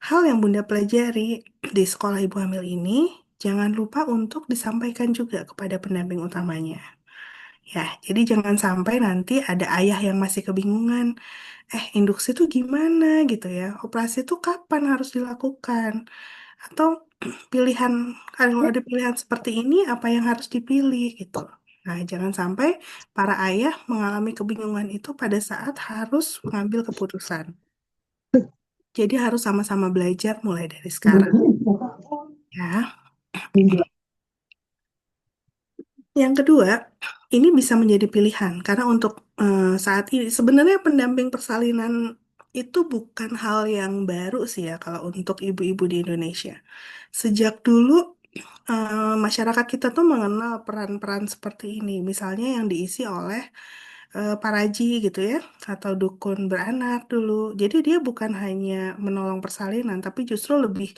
hal yang Bunda pelajari di sekolah ibu hamil ini jangan lupa untuk disampaikan juga kepada pendamping utamanya. Ya, jadi jangan sampai nanti ada ayah yang masih kebingungan. Induksi itu gimana gitu ya? Operasi itu kapan harus dilakukan? Atau pilihan, kalau ada pilihan seperti ini, apa yang harus dipilih gitu. Nah, jangan sampai para ayah mengalami kebingungan itu pada saat harus mengambil keputusan. Jadi harus sama-sama belajar mulai dari sekarang. Ya. Yang kedua, ini bisa menjadi pilihan karena untuk saat ini sebenarnya pendamping persalinan itu bukan hal yang baru sih ya kalau untuk ibu-ibu di Indonesia. Sejak dulu masyarakat kita tuh mengenal peran-peran seperti ini, misalnya yang diisi oleh paraji gitu ya, atau dukun beranak dulu. Jadi dia bukan hanya menolong persalinan, tapi justru lebih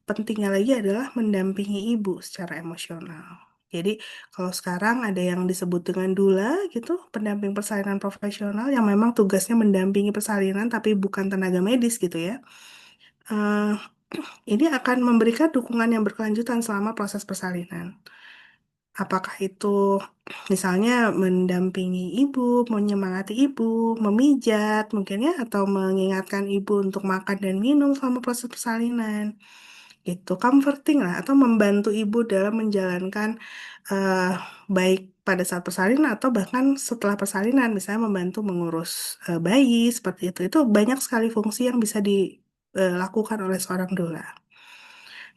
pentingnya lagi adalah mendampingi ibu secara emosional. Jadi kalau sekarang ada yang disebut dengan dula gitu, pendamping persalinan profesional yang memang tugasnya mendampingi persalinan tapi bukan tenaga medis gitu ya. Eh, ini akan memberikan dukungan yang berkelanjutan selama proses persalinan. Apakah itu misalnya mendampingi ibu, menyemangati ibu, memijat mungkin ya, atau mengingatkan ibu untuk makan dan minum selama proses persalinan. Itu comforting lah, atau membantu ibu dalam menjalankan eh, baik pada saat persalinan atau bahkan setelah persalinan, misalnya membantu mengurus bayi seperti itu. Itu banyak sekali fungsi yang bisa dilakukan oleh seorang doula.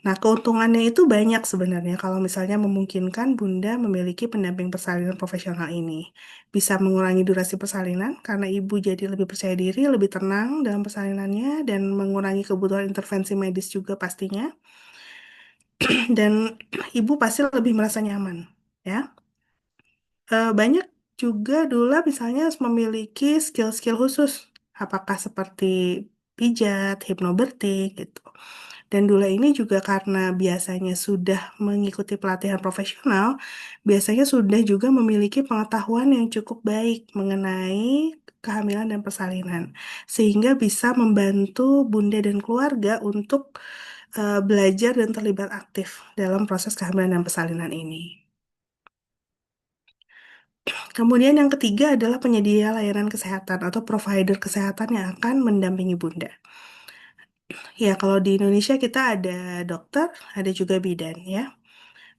Nah, keuntungannya itu banyak sebenarnya kalau misalnya memungkinkan Bunda memiliki pendamping persalinan profesional ini. Bisa mengurangi durasi persalinan karena ibu jadi lebih percaya diri, lebih tenang dalam persalinannya, dan mengurangi kebutuhan intervensi medis juga pastinya. Dan ibu pasti lebih merasa nyaman, ya. Banyak juga dulu misalnya memiliki skill-skill khusus, apakah seperti pijat, hipnoberting, gitu. Dan dula ini juga karena biasanya sudah mengikuti pelatihan profesional, biasanya sudah juga memiliki pengetahuan yang cukup baik mengenai kehamilan dan persalinan, sehingga bisa membantu bunda dan keluarga untuk belajar dan terlibat aktif dalam proses kehamilan dan persalinan ini. Kemudian yang ketiga adalah penyedia layanan kesehatan atau provider kesehatan yang akan mendampingi bunda. Ya, kalau di Indonesia kita ada dokter, ada juga bidan ya.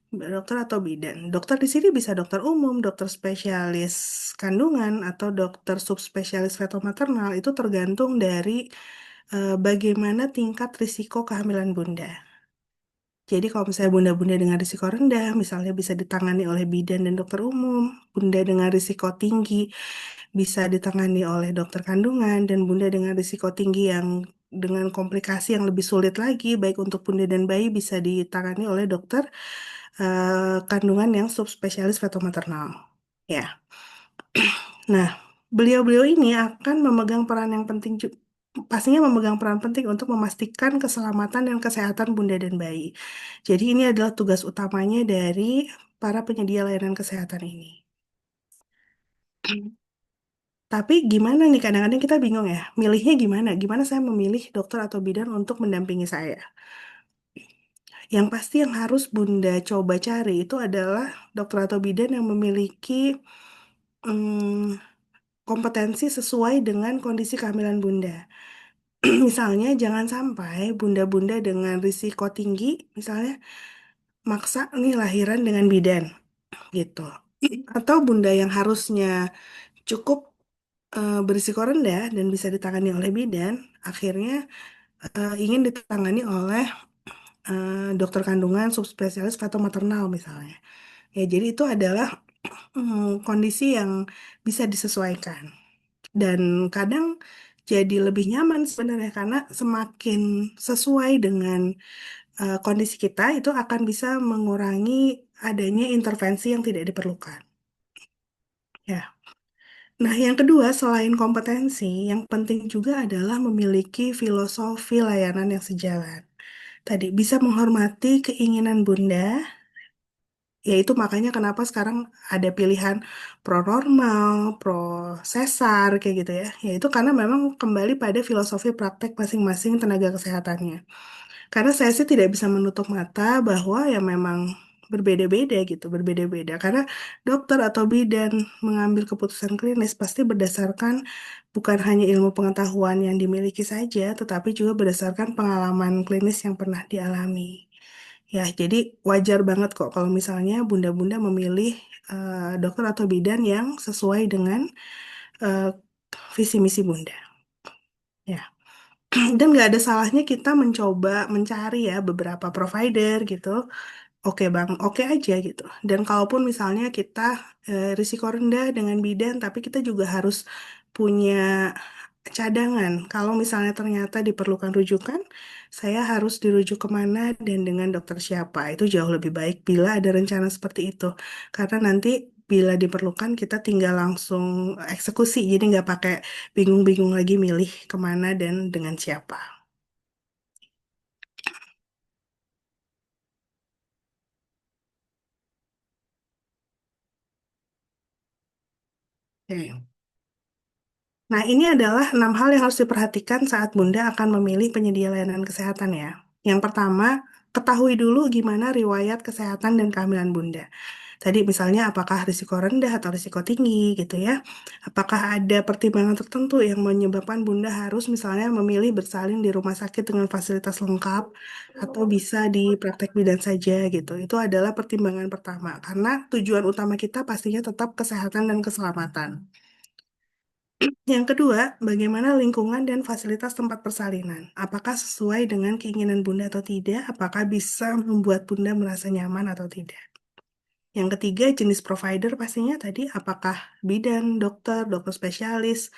Dokter atau bidan. Dokter di sini bisa dokter umum, dokter spesialis kandungan, atau dokter subspesialis fetal maternal. Itu tergantung dari bagaimana tingkat risiko kehamilan bunda. Jadi kalau misalnya bunda-bunda dengan risiko rendah, misalnya bisa ditangani oleh bidan dan dokter umum. Bunda dengan risiko tinggi bisa ditangani oleh dokter kandungan, dan bunda dengan risiko tinggi yang dengan komplikasi yang lebih sulit lagi, baik untuk bunda dan bayi, bisa ditangani oleh dokter kandungan yang subspesialis fetal maternal. Ya. Nah, beliau-beliau ini akan memegang peran yang penting pastinya memegang peran penting untuk memastikan keselamatan dan kesehatan bunda dan bayi. Jadi ini adalah tugas utamanya dari para penyedia layanan kesehatan ini. Tapi gimana nih, kadang-kadang kita bingung ya, milihnya gimana? Gimana saya memilih dokter atau bidan untuk mendampingi saya? Yang pasti yang harus Bunda coba cari itu adalah dokter atau bidan yang memiliki mm, kompetensi sesuai dengan kondisi kehamilan Bunda. Misalnya jangan sampai bunda-bunda dengan risiko tinggi, misalnya maksa nih lahiran dengan bidan gitu. Atau bunda yang harusnya cukup berisiko rendah dan bisa ditangani oleh bidan, akhirnya ingin ditangani oleh dokter kandungan subspesialis fetal maternal misalnya. Ya, jadi itu adalah kondisi yang bisa disesuaikan. Dan kadang jadi lebih nyaman sebenarnya karena semakin sesuai dengan kondisi kita itu akan bisa mengurangi adanya intervensi yang tidak diperlukan. Ya. Nah, yang kedua, selain kompetensi, yang penting juga adalah memiliki filosofi layanan yang sejalan. Tadi bisa menghormati keinginan Bunda Ya itu makanya kenapa sekarang ada pilihan pro normal, pro sesar kayak gitu ya. Ya itu karena memang kembali pada filosofi praktek masing-masing tenaga kesehatannya. Karena saya sih tidak bisa menutup mata bahwa ya memang berbeda-beda gitu, berbeda-beda. Karena dokter atau bidan mengambil keputusan klinis pasti berdasarkan bukan hanya ilmu pengetahuan yang dimiliki saja, tetapi juga berdasarkan pengalaman klinis yang pernah dialami. Ya, jadi wajar banget kok kalau misalnya bunda-bunda memilih dokter atau bidan yang sesuai dengan eh, visi misi bunda. Ya. Dan nggak ada salahnya kita mencoba mencari ya beberapa provider gitu. Oke bang, oke aja gitu. Dan kalaupun misalnya kita risiko rendah dengan bidan, tapi kita juga harus punya cadangan. Kalau misalnya ternyata diperlukan rujukan, saya harus dirujuk kemana dan dengan dokter siapa. Itu jauh lebih baik bila ada rencana seperti itu. Karena nanti bila diperlukan kita tinggal langsung eksekusi. Jadi nggak pakai bingung-bingung lagi milih kemana dan dengan siapa. Oke. Nah, ini adalah 6 hal yang harus diperhatikan saat Bunda akan memilih penyedia layanan kesehatan ya. Yang pertama, ketahui dulu gimana riwayat kesehatan dan kehamilan Bunda. Tadi misalnya apakah risiko rendah atau risiko tinggi gitu ya. Apakah ada pertimbangan tertentu yang menyebabkan Bunda harus misalnya memilih bersalin di rumah sakit dengan fasilitas lengkap atau bisa di praktek bidan saja gitu. Itu adalah pertimbangan pertama karena tujuan utama kita pastinya tetap kesehatan dan keselamatan. Yang kedua, bagaimana lingkungan dan fasilitas tempat persalinan? Apakah sesuai dengan keinginan Bunda atau tidak? Apakah bisa membuat Bunda merasa nyaman atau tidak? Yang ketiga, jenis provider pastinya tadi apakah bidan, dokter, dokter spesialis,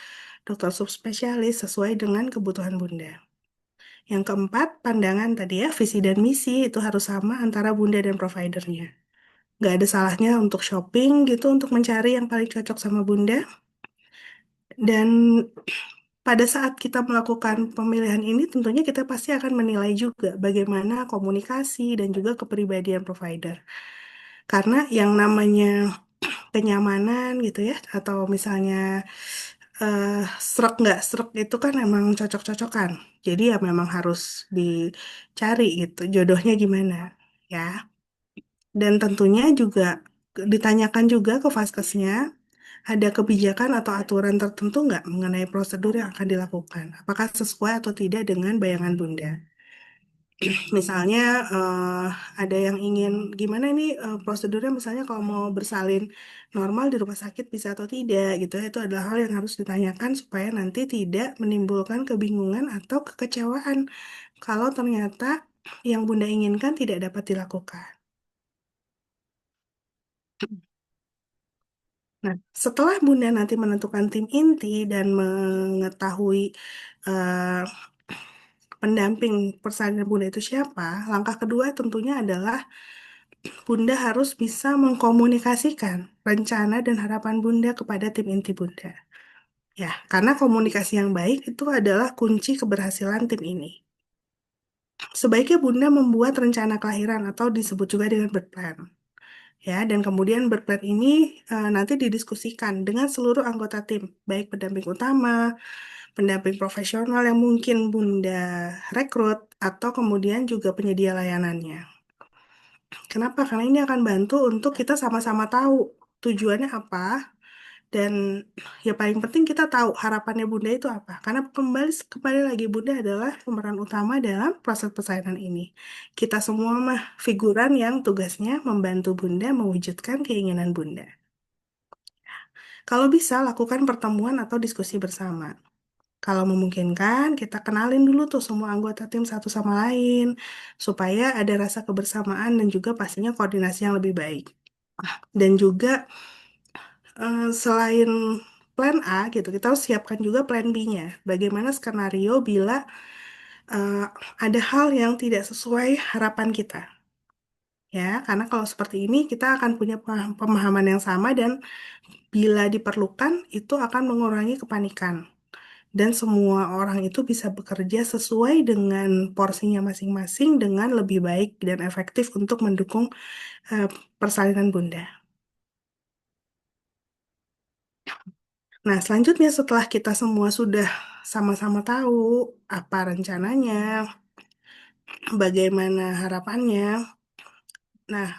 dokter subspesialis sesuai dengan kebutuhan Bunda. Yang keempat, pandangan tadi ya, visi dan misi itu harus sama antara Bunda dan providernya. Nggak ada salahnya untuk shopping gitu untuk mencari yang paling cocok sama Bunda. Dan pada saat kita melakukan pemilihan ini, tentunya kita pasti akan menilai juga bagaimana komunikasi dan juga kepribadian provider. Karena yang namanya kenyamanan gitu ya, atau misalnya eh srek nggak srek itu kan emang cocok-cocokan. Jadi ya memang harus dicari gitu, jodohnya gimana ya. Dan tentunya juga ditanyakan juga ke vaskesnya, ada kebijakan atau aturan tertentu nggak mengenai prosedur yang akan dilakukan? Apakah sesuai atau tidak dengan bayangan Bunda? Misalnya ada yang ingin gimana ini prosedurnya misalnya kalau mau bersalin normal di rumah sakit bisa atau tidak gitu ya. Itu adalah hal yang harus ditanyakan supaya nanti tidak menimbulkan kebingungan atau kekecewaan kalau ternyata yang Bunda inginkan tidak dapat dilakukan. Nah, setelah Bunda nanti menentukan tim inti dan mengetahui eh, pendamping persalinan Bunda itu siapa, langkah kedua tentunya adalah Bunda harus bisa mengkomunikasikan rencana dan harapan Bunda kepada tim inti Bunda. Ya, karena komunikasi yang baik itu adalah kunci keberhasilan tim ini. Sebaiknya Bunda membuat rencana kelahiran atau disebut juga dengan birth plan. Ya, dan kemudian birth plan ini nanti didiskusikan dengan seluruh anggota tim, baik pendamping utama, pendamping profesional yang mungkin Bunda rekrut, atau kemudian juga penyedia layanannya. Kenapa? Karena ini akan bantu untuk kita sama-sama tahu tujuannya apa dan ya paling penting kita tahu harapannya Bunda itu apa. Karena kembali kembali lagi Bunda adalah pemeran utama dalam proses persalinan ini. Kita semua mah figuran yang tugasnya membantu Bunda mewujudkan keinginan Bunda. Kalau bisa lakukan pertemuan atau diskusi bersama. Kalau memungkinkan, kita kenalin dulu tuh semua anggota tim satu sama lain, supaya ada rasa kebersamaan dan juga pastinya koordinasi yang lebih baik. Dan juga selain plan A gitu, kita harus siapkan juga plan B-nya. Bagaimana skenario bila eh, ada hal yang tidak sesuai harapan kita. Ya, karena kalau seperti ini kita akan punya pemahaman yang sama dan bila diperlukan itu akan mengurangi kepanikan. dan semua orang itu bisa bekerja sesuai dengan porsinya masing-masing dengan lebih baik dan efektif untuk mendukung eh, persalinan Bunda. Nah, selanjutnya setelah kita semua sudah sama-sama tahu apa rencananya, bagaimana harapannya, nah,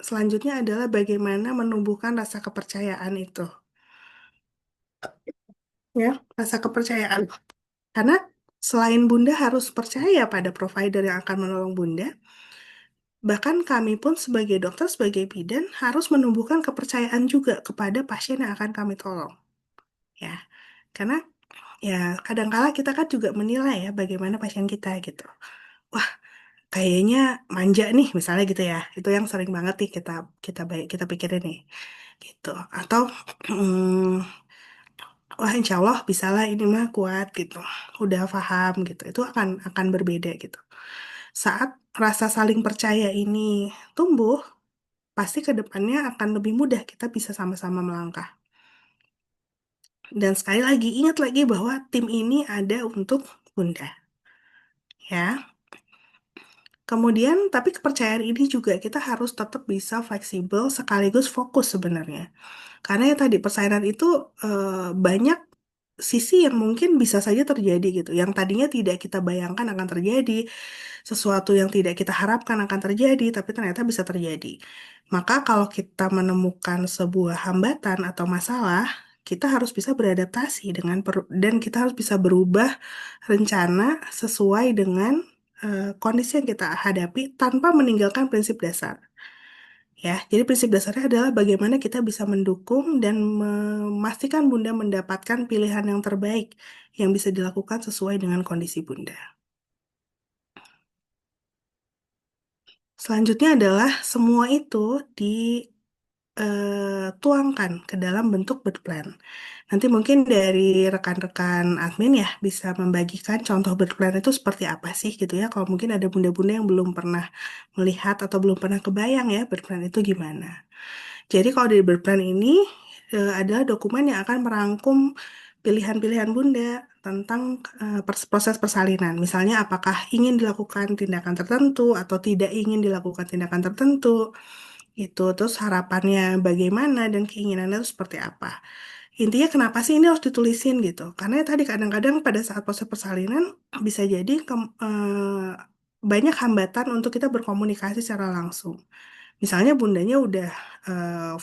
selanjutnya adalah bagaimana menumbuhkan rasa kepercayaan itu. Ya, rasa kepercayaan. Karena selain Bunda harus percaya pada provider yang akan menolong Bunda, bahkan kami pun sebagai dokter, sebagai bidan harus menumbuhkan kepercayaan juga kepada pasien yang akan kami tolong. Ya, karena ya kadangkala kita kan juga menilai ya bagaimana pasien kita gitu. Wah, kayaknya manja nih misalnya gitu ya. Itu yang sering banget nih kita pikirin nih. Gitu. Atau wah insya Allah bisalah ini mah kuat gitu. Udah paham gitu. Itu akan berbeda gitu. Saat rasa saling percaya ini tumbuh, pasti ke depannya akan lebih mudah kita bisa sama-sama melangkah. Dan sekali lagi, ingat lagi bahwa tim ini ada untuk Bunda. Ya, kemudian, tapi kepercayaan ini juga kita harus tetap bisa fleksibel sekaligus fokus sebenarnya. Karena ya tadi persaingan itu banyak sisi yang mungkin bisa saja terjadi gitu. Yang tadinya tidak kita bayangkan akan terjadi, sesuatu yang tidak kita harapkan akan terjadi, tapi ternyata bisa terjadi. Maka kalau kita menemukan sebuah hambatan atau masalah, kita harus bisa beradaptasi dan kita harus bisa berubah rencana sesuai dengan kondisi yang kita hadapi tanpa meninggalkan prinsip dasar. Ya, jadi prinsip dasarnya adalah bagaimana kita bisa mendukung dan memastikan Bunda mendapatkan pilihan yang terbaik yang bisa dilakukan sesuai dengan kondisi Bunda. Selanjutnya adalah semua itu dituangkan ke dalam bentuk birth plan. Nanti mungkin dari rekan-rekan admin ya bisa membagikan contoh birth plan itu seperti apa sih gitu ya. Kalau mungkin ada bunda-bunda yang belum pernah melihat atau belum pernah kebayang ya birth plan itu gimana. Jadi kalau di Berplan ini adalah dokumen yang akan merangkum pilihan-pilihan Bunda tentang proses persalinan. Misalnya apakah ingin dilakukan tindakan tertentu atau tidak ingin dilakukan tindakan tertentu. Itu terus harapannya bagaimana dan keinginannya itu seperti apa. Intinya kenapa sih ini harus ditulisin gitu? Karena ya tadi kadang-kadang pada saat proses persalinan bisa jadi banyak hambatan untuk kita berkomunikasi secara langsung. Misalnya bundanya udah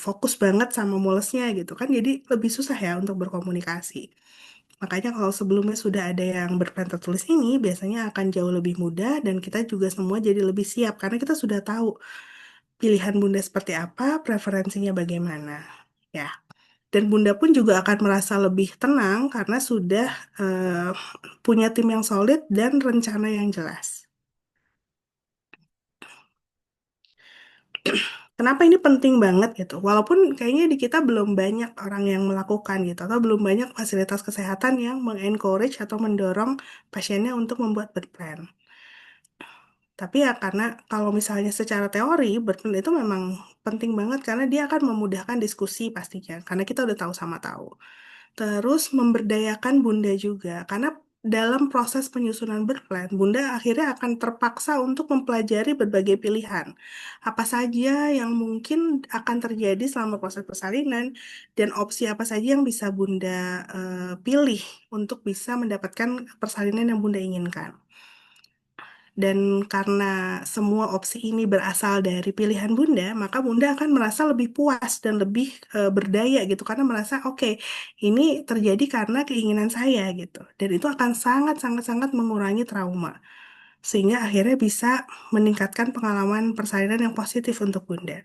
fokus banget sama mulesnya gitu kan, jadi lebih susah ya untuk berkomunikasi. Makanya kalau sebelumnya sudah ada yang berplan tertulis ini, biasanya akan jauh lebih mudah dan kita juga semua jadi lebih siap karena kita sudah tahu pilihan bunda seperti apa, preferensinya bagaimana. Ya, dan bunda pun juga akan merasa lebih tenang karena sudah eh, punya tim yang solid dan rencana yang jelas. Kenapa ini penting banget gitu? Walaupun kayaknya di kita belum banyak orang yang melakukan gitu, atau belum banyak fasilitas kesehatan yang mengencourage atau mendorong pasiennya untuk membuat birth plan. Tapi ya karena kalau misalnya secara teori, birth plan itu memang penting banget karena dia akan memudahkan diskusi pastinya, karena kita udah tahu sama tahu. Terus memberdayakan Bunda juga, karena dalam proses penyusunan berplan, Bunda akhirnya akan terpaksa untuk mempelajari berbagai pilihan. Apa saja yang mungkin akan terjadi selama proses persalinan, dan opsi apa saja yang bisa Bunda pilih untuk bisa mendapatkan persalinan yang Bunda inginkan. Dan karena semua opsi ini berasal dari pilihan Bunda, maka Bunda akan merasa lebih puas dan lebih berdaya gitu. Karena merasa, oke, ini terjadi karena keinginan saya gitu. Dan itu akan sangat-sangat-sangat mengurangi trauma. Sehingga akhirnya bisa meningkatkan pengalaman persalinan yang positif untuk Bunda.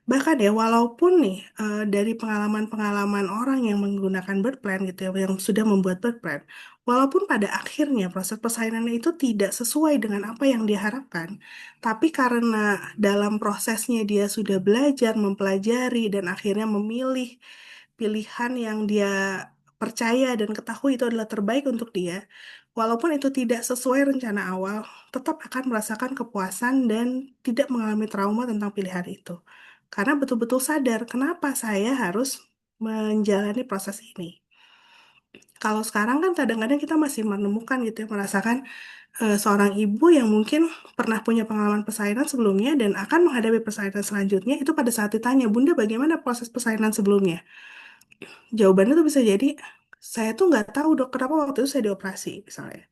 Bahkan ya, walaupun nih dari pengalaman-pengalaman orang yang menggunakan birth plan gitu ya, yang sudah membuat birth plan, walaupun pada akhirnya proses persalinannya itu tidak sesuai dengan apa yang diharapkan, tapi karena dalam prosesnya dia sudah belajar, mempelajari, dan akhirnya memilih pilihan yang dia percaya dan ketahui itu adalah terbaik untuk dia, walaupun itu tidak sesuai rencana awal, tetap akan merasakan kepuasan dan tidak mengalami trauma tentang pilihan itu. Karena betul-betul sadar kenapa saya harus menjalani proses ini. Kalau sekarang kan kadang-kadang kita masih menemukan gitu ya, merasakan seorang ibu yang mungkin pernah punya pengalaman persalinan sebelumnya dan akan menghadapi persalinan selanjutnya, itu pada saat ditanya, Bunda bagaimana proses persalinan sebelumnya? Jawabannya tuh bisa jadi, saya tuh nggak tahu dok, kenapa waktu itu saya dioperasi misalnya.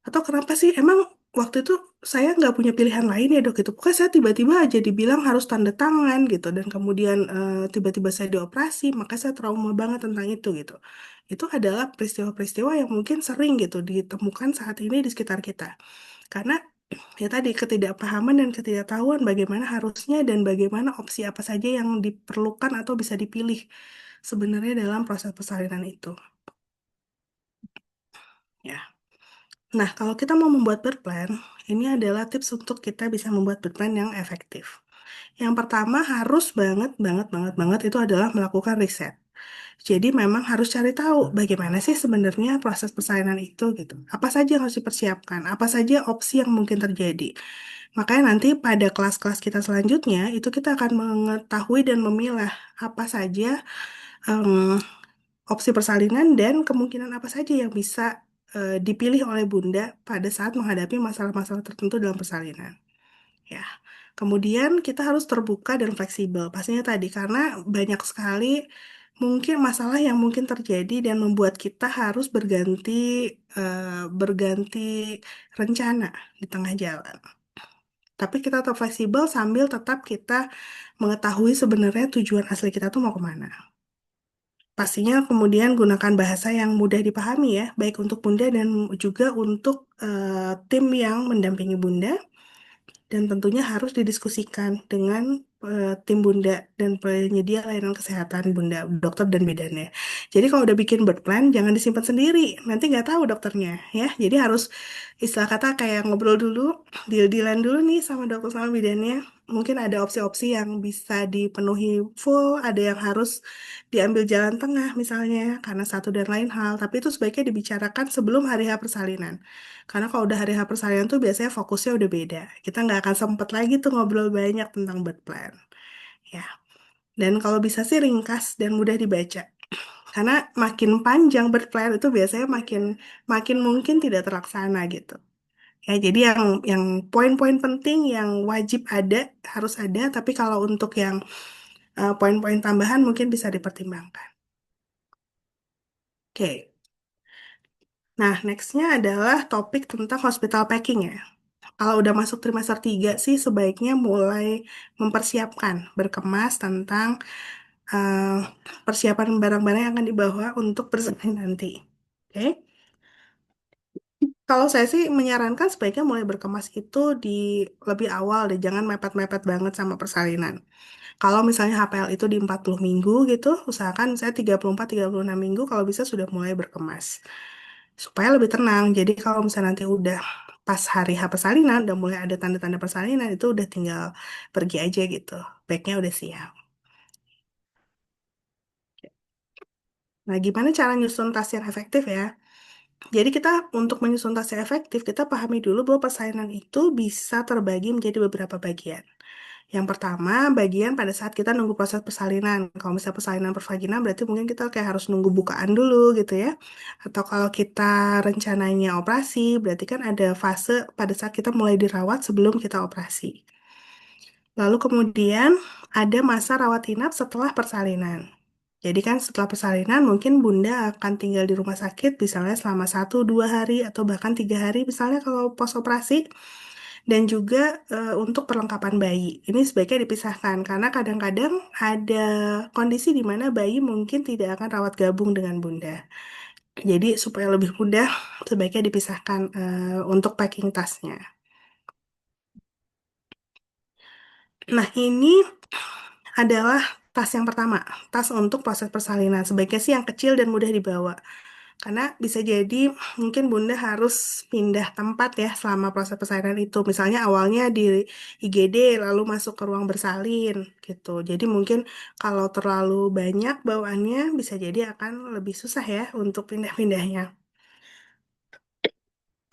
Atau kenapa sih emang waktu itu saya nggak punya pilihan lain ya dok itu. Pokoknya saya tiba-tiba aja dibilang harus tanda tangan gitu. Dan kemudian tiba-tiba saya dioperasi, maka saya trauma banget tentang itu gitu. Itu adalah peristiwa-peristiwa yang mungkin sering gitu ditemukan saat ini di sekitar kita. Karena ya tadi ketidakpahaman dan ketidaktahuan bagaimana harusnya dan bagaimana opsi apa saja yang diperlukan atau bisa dipilih sebenarnya dalam proses persalinan itu. Ya. Nah, kalau kita mau membuat birth plan, ini adalah tips untuk kita bisa membuat birth plan yang efektif. Yang pertama harus banget, banget, banget, banget itu adalah melakukan riset. Jadi memang harus cari tahu bagaimana sih sebenarnya proses persalinan itu gitu. Apa saja yang harus dipersiapkan, apa saja opsi yang mungkin terjadi. Makanya nanti pada kelas-kelas kita selanjutnya itu kita akan mengetahui dan memilah apa saja em, opsi persalinan dan kemungkinan apa saja yang bisa dipilih oleh Bunda pada saat menghadapi masalah-masalah tertentu dalam persalinan. Ya. Kemudian kita harus terbuka dan fleksibel. Pastinya tadi karena banyak sekali mungkin masalah yang mungkin terjadi dan membuat kita harus berganti rencana di tengah jalan. Tapi kita tetap fleksibel sambil tetap kita mengetahui sebenarnya tujuan asli kita tuh mau kemana. Pastinya kemudian gunakan bahasa yang mudah dipahami ya, baik untuk Bunda dan juga untuk tim yang mendampingi Bunda. Dan tentunya harus didiskusikan dengan tim Bunda dan penyedia layanan kesehatan Bunda, dokter dan bidannya. Jadi kalau udah bikin birth plan, jangan disimpan sendiri, nanti nggak tahu dokternya ya. Jadi harus istilah kata kayak ngobrol dulu, deal-dealan dulu nih sama dokter sama bidannya. Mungkin ada opsi-opsi yang bisa dipenuhi full, ada yang harus diambil jalan tengah misalnya karena satu dan lain hal. Tapi itu sebaiknya dibicarakan sebelum hari H persalinan. Karena kalau udah hari H persalinan tuh biasanya fokusnya udah beda. Kita nggak akan sempet lagi tuh ngobrol banyak tentang birth plan. Ya. Dan kalau bisa sih ringkas dan mudah dibaca. Karena makin panjang birth plan itu biasanya makin makin mungkin tidak terlaksana gitu. Ya, jadi yang poin-poin penting yang wajib ada harus ada, tapi kalau untuk yang poin-poin tambahan mungkin bisa dipertimbangkan. Oke. Nah, nextnya adalah topik tentang hospital packing ya. Kalau udah masuk trimester 3 sih sebaiknya mulai mempersiapkan, berkemas tentang eh, persiapan barang-barang yang akan dibawa untuk persalinan nanti. Oke. Kalau saya sih menyarankan sebaiknya mulai berkemas itu di lebih awal deh, jangan mepet-mepet banget sama persalinan. Kalau misalnya HPL itu di 40 minggu gitu, usahakan saya 34-36 minggu kalau bisa sudah mulai berkemas. Supaya lebih tenang. Jadi kalau misalnya nanti udah pas hari H persalinan, udah mulai ada tanda-tanda persalinan, itu udah tinggal pergi aja gitu. Baiknya udah siap. Nah, gimana cara nyusun tas yang efektif ya? Jadi kita untuk menyusun tas yang efektif, kita pahami dulu bahwa persalinan itu bisa terbagi menjadi beberapa bagian. Yang pertama, bagian pada saat kita nunggu proses persalinan. Kalau misalnya persalinan pervaginal, berarti mungkin kita kayak harus nunggu bukaan dulu gitu ya. Atau kalau kita rencananya operasi, berarti kan ada fase pada saat kita mulai dirawat sebelum kita operasi. Lalu kemudian ada masa rawat inap setelah persalinan. Jadi kan setelah persalinan mungkin Bunda akan tinggal di rumah sakit misalnya selama 1-2 hari atau bahkan 3 hari misalnya kalau pos operasi. Dan juga untuk perlengkapan bayi. Ini sebaiknya dipisahkan karena kadang-kadang ada kondisi di mana bayi mungkin tidak akan rawat gabung dengan Bunda. Jadi supaya lebih mudah, sebaiknya dipisahkan untuk packing tasnya. Nah, ini adalah tas yang pertama, tas untuk proses persalinan. Sebaiknya sih yang kecil dan mudah dibawa. Karena bisa jadi mungkin Bunda harus pindah tempat ya selama proses persalinan itu. Misalnya awalnya di IGD lalu masuk ke ruang bersalin gitu. Jadi mungkin kalau terlalu banyak bawaannya bisa jadi akan lebih susah ya untuk pindah-pindahnya.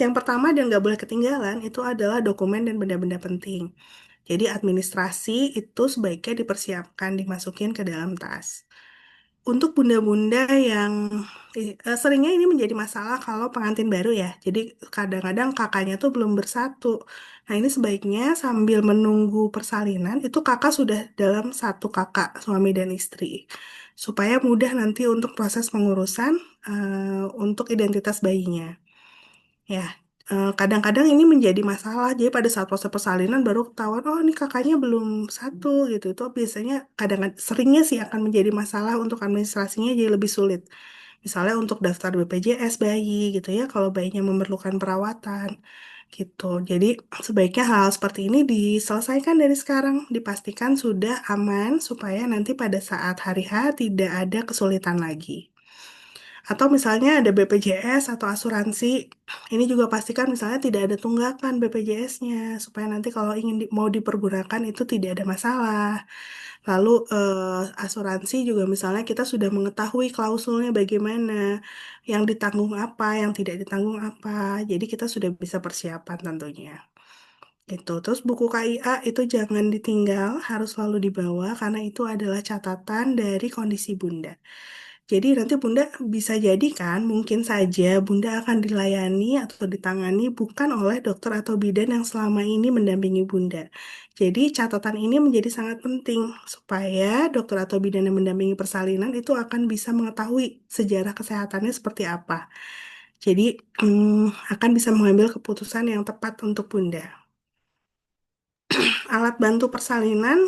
Yang pertama dan nggak boleh ketinggalan itu adalah dokumen dan benda-benda penting. Jadi administrasi itu sebaiknya dipersiapkan dimasukin ke dalam tas. Untuk bunda-bunda yang seringnya ini menjadi masalah kalau pengantin baru ya. Jadi kadang-kadang kakaknya tuh belum bersatu. Nah ini sebaiknya sambil menunggu persalinan itu kakak sudah dalam satu kakak suami dan istri. Supaya mudah nanti untuk proses pengurusan untuk identitas bayinya. Ya, kadang-kadang ini menjadi masalah. Jadi pada saat proses persalinan baru ketahuan, oh ini kakaknya belum satu gitu. Itu biasanya kadang seringnya sih akan menjadi masalah untuk administrasinya jadi lebih sulit. Misalnya untuk daftar BPJS bayi gitu ya, kalau bayinya memerlukan perawatan gitu. Jadi sebaiknya hal seperti ini diselesaikan dari sekarang, dipastikan sudah aman supaya nanti pada saat hari H tidak ada kesulitan lagi. Atau misalnya ada BPJS atau asuransi, ini juga pastikan misalnya tidak ada tunggakan BPJS-nya, supaya nanti kalau ingin mau dipergunakan itu tidak ada masalah. Lalu asuransi juga misalnya kita sudah mengetahui klausulnya bagaimana, yang ditanggung apa, yang tidak ditanggung apa, jadi kita sudah bisa persiapan tentunya. Itu. Terus buku KIA itu jangan ditinggal, harus selalu dibawa karena itu adalah catatan dari kondisi Bunda. Jadi nanti Bunda bisa jadi kan, mungkin saja Bunda akan dilayani atau ditangani bukan oleh dokter atau bidan yang selama ini mendampingi Bunda. Jadi catatan ini menjadi sangat penting supaya dokter atau bidan yang mendampingi persalinan itu akan bisa mengetahui sejarah kesehatannya seperti apa. Jadi akan bisa mengambil keputusan yang tepat untuk Bunda. Alat bantu persalinan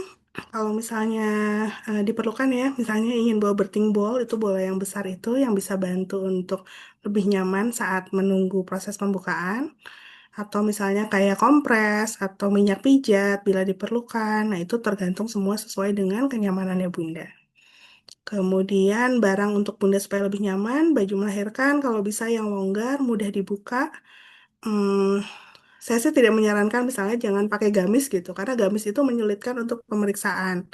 kalau misalnya diperlukan ya, misalnya ingin bawa birthing ball, itu bola yang besar itu yang bisa bantu untuk lebih nyaman saat menunggu proses pembukaan. Atau misalnya kayak kompres atau minyak pijat bila diperlukan. Nah, itu tergantung semua sesuai dengan kenyamanannya Bunda. Kemudian barang untuk Bunda supaya lebih nyaman, baju melahirkan kalau bisa yang longgar, mudah dibuka. Hmm, saya sih tidak menyarankan misalnya jangan pakai gamis gitu, karena gamis itu menyulitkan untuk pemeriksaan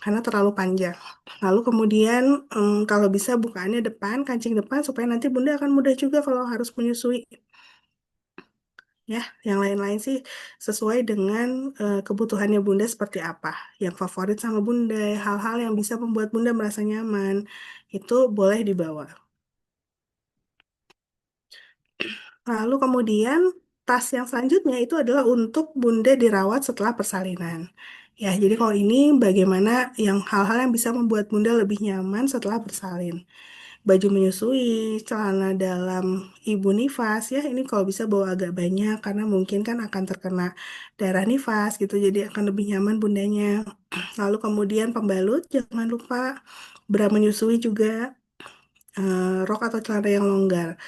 karena terlalu panjang. Lalu kemudian kalau bisa bukaannya depan, kancing depan supaya nanti Bunda akan mudah juga kalau harus menyusui. Ya, yang lain-lain sih sesuai dengan kebutuhannya Bunda seperti apa. Yang favorit sama Bunda, hal-hal yang bisa membuat Bunda merasa nyaman, itu boleh dibawa. Lalu kemudian tas yang selanjutnya itu adalah untuk Bunda dirawat setelah persalinan. Ya, jadi kalau ini bagaimana yang hal-hal yang bisa membuat Bunda lebih nyaman setelah bersalin. Baju menyusui, celana dalam ibu nifas ya, ini kalau bisa bawa agak banyak karena mungkin kan akan terkena darah nifas gitu, jadi akan lebih nyaman bundanya. Lalu kemudian pembalut, jangan lupa bra menyusui juga, rok atau celana yang longgar.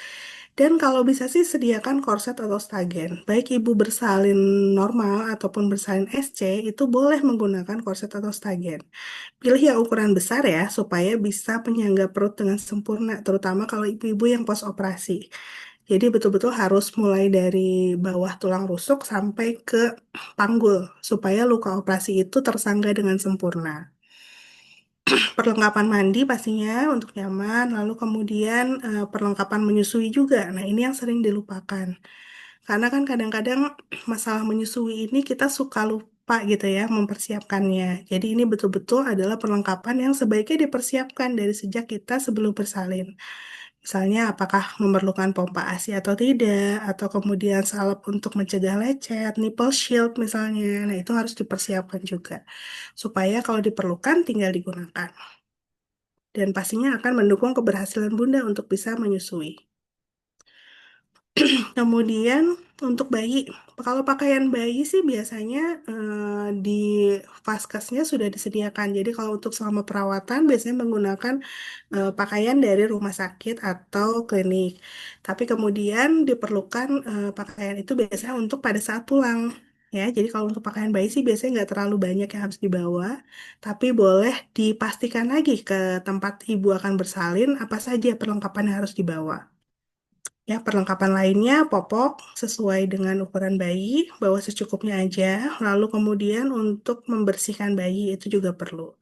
Dan kalau bisa sih sediakan korset atau stagen. Baik ibu bersalin normal ataupun bersalin SC itu boleh menggunakan korset atau stagen. Pilih yang ukuran besar ya supaya bisa penyangga perut dengan sempurna, terutama kalau ibu-ibu yang pos operasi. Jadi betul-betul harus mulai dari bawah tulang rusuk sampai ke panggul supaya luka operasi itu tersangga dengan sempurna. Perlengkapan mandi pastinya untuk nyaman, lalu kemudian perlengkapan menyusui juga. Nah, ini yang sering dilupakan. Karena kan kadang-kadang masalah menyusui ini kita suka lupa gitu ya mempersiapkannya. Jadi ini betul-betul adalah perlengkapan yang sebaiknya dipersiapkan dari sejak kita sebelum bersalin. Misalnya apakah memerlukan pompa ASI atau tidak, atau kemudian salep untuk mencegah lecet, nipple shield misalnya. Nah, itu harus dipersiapkan juga. Supaya kalau diperlukan tinggal digunakan dan pastinya akan mendukung keberhasilan Bunda untuk bisa menyusui. Kemudian untuk bayi, kalau pakaian bayi sih biasanya di vaskesnya sudah disediakan. Jadi kalau untuk selama perawatan biasanya menggunakan pakaian dari rumah sakit atau klinik. Tapi kemudian diperlukan pakaian itu biasanya untuk pada saat pulang. Ya, jadi kalau untuk pakaian bayi sih biasanya nggak terlalu banyak yang harus dibawa, tapi boleh dipastikan lagi ke tempat ibu akan bersalin apa saja perlengkapan yang harus dibawa. Ya, perlengkapan lainnya popok sesuai dengan ukuran bayi, bawa secukupnya aja. Lalu kemudian untuk membersihkan bayi itu juga perlu.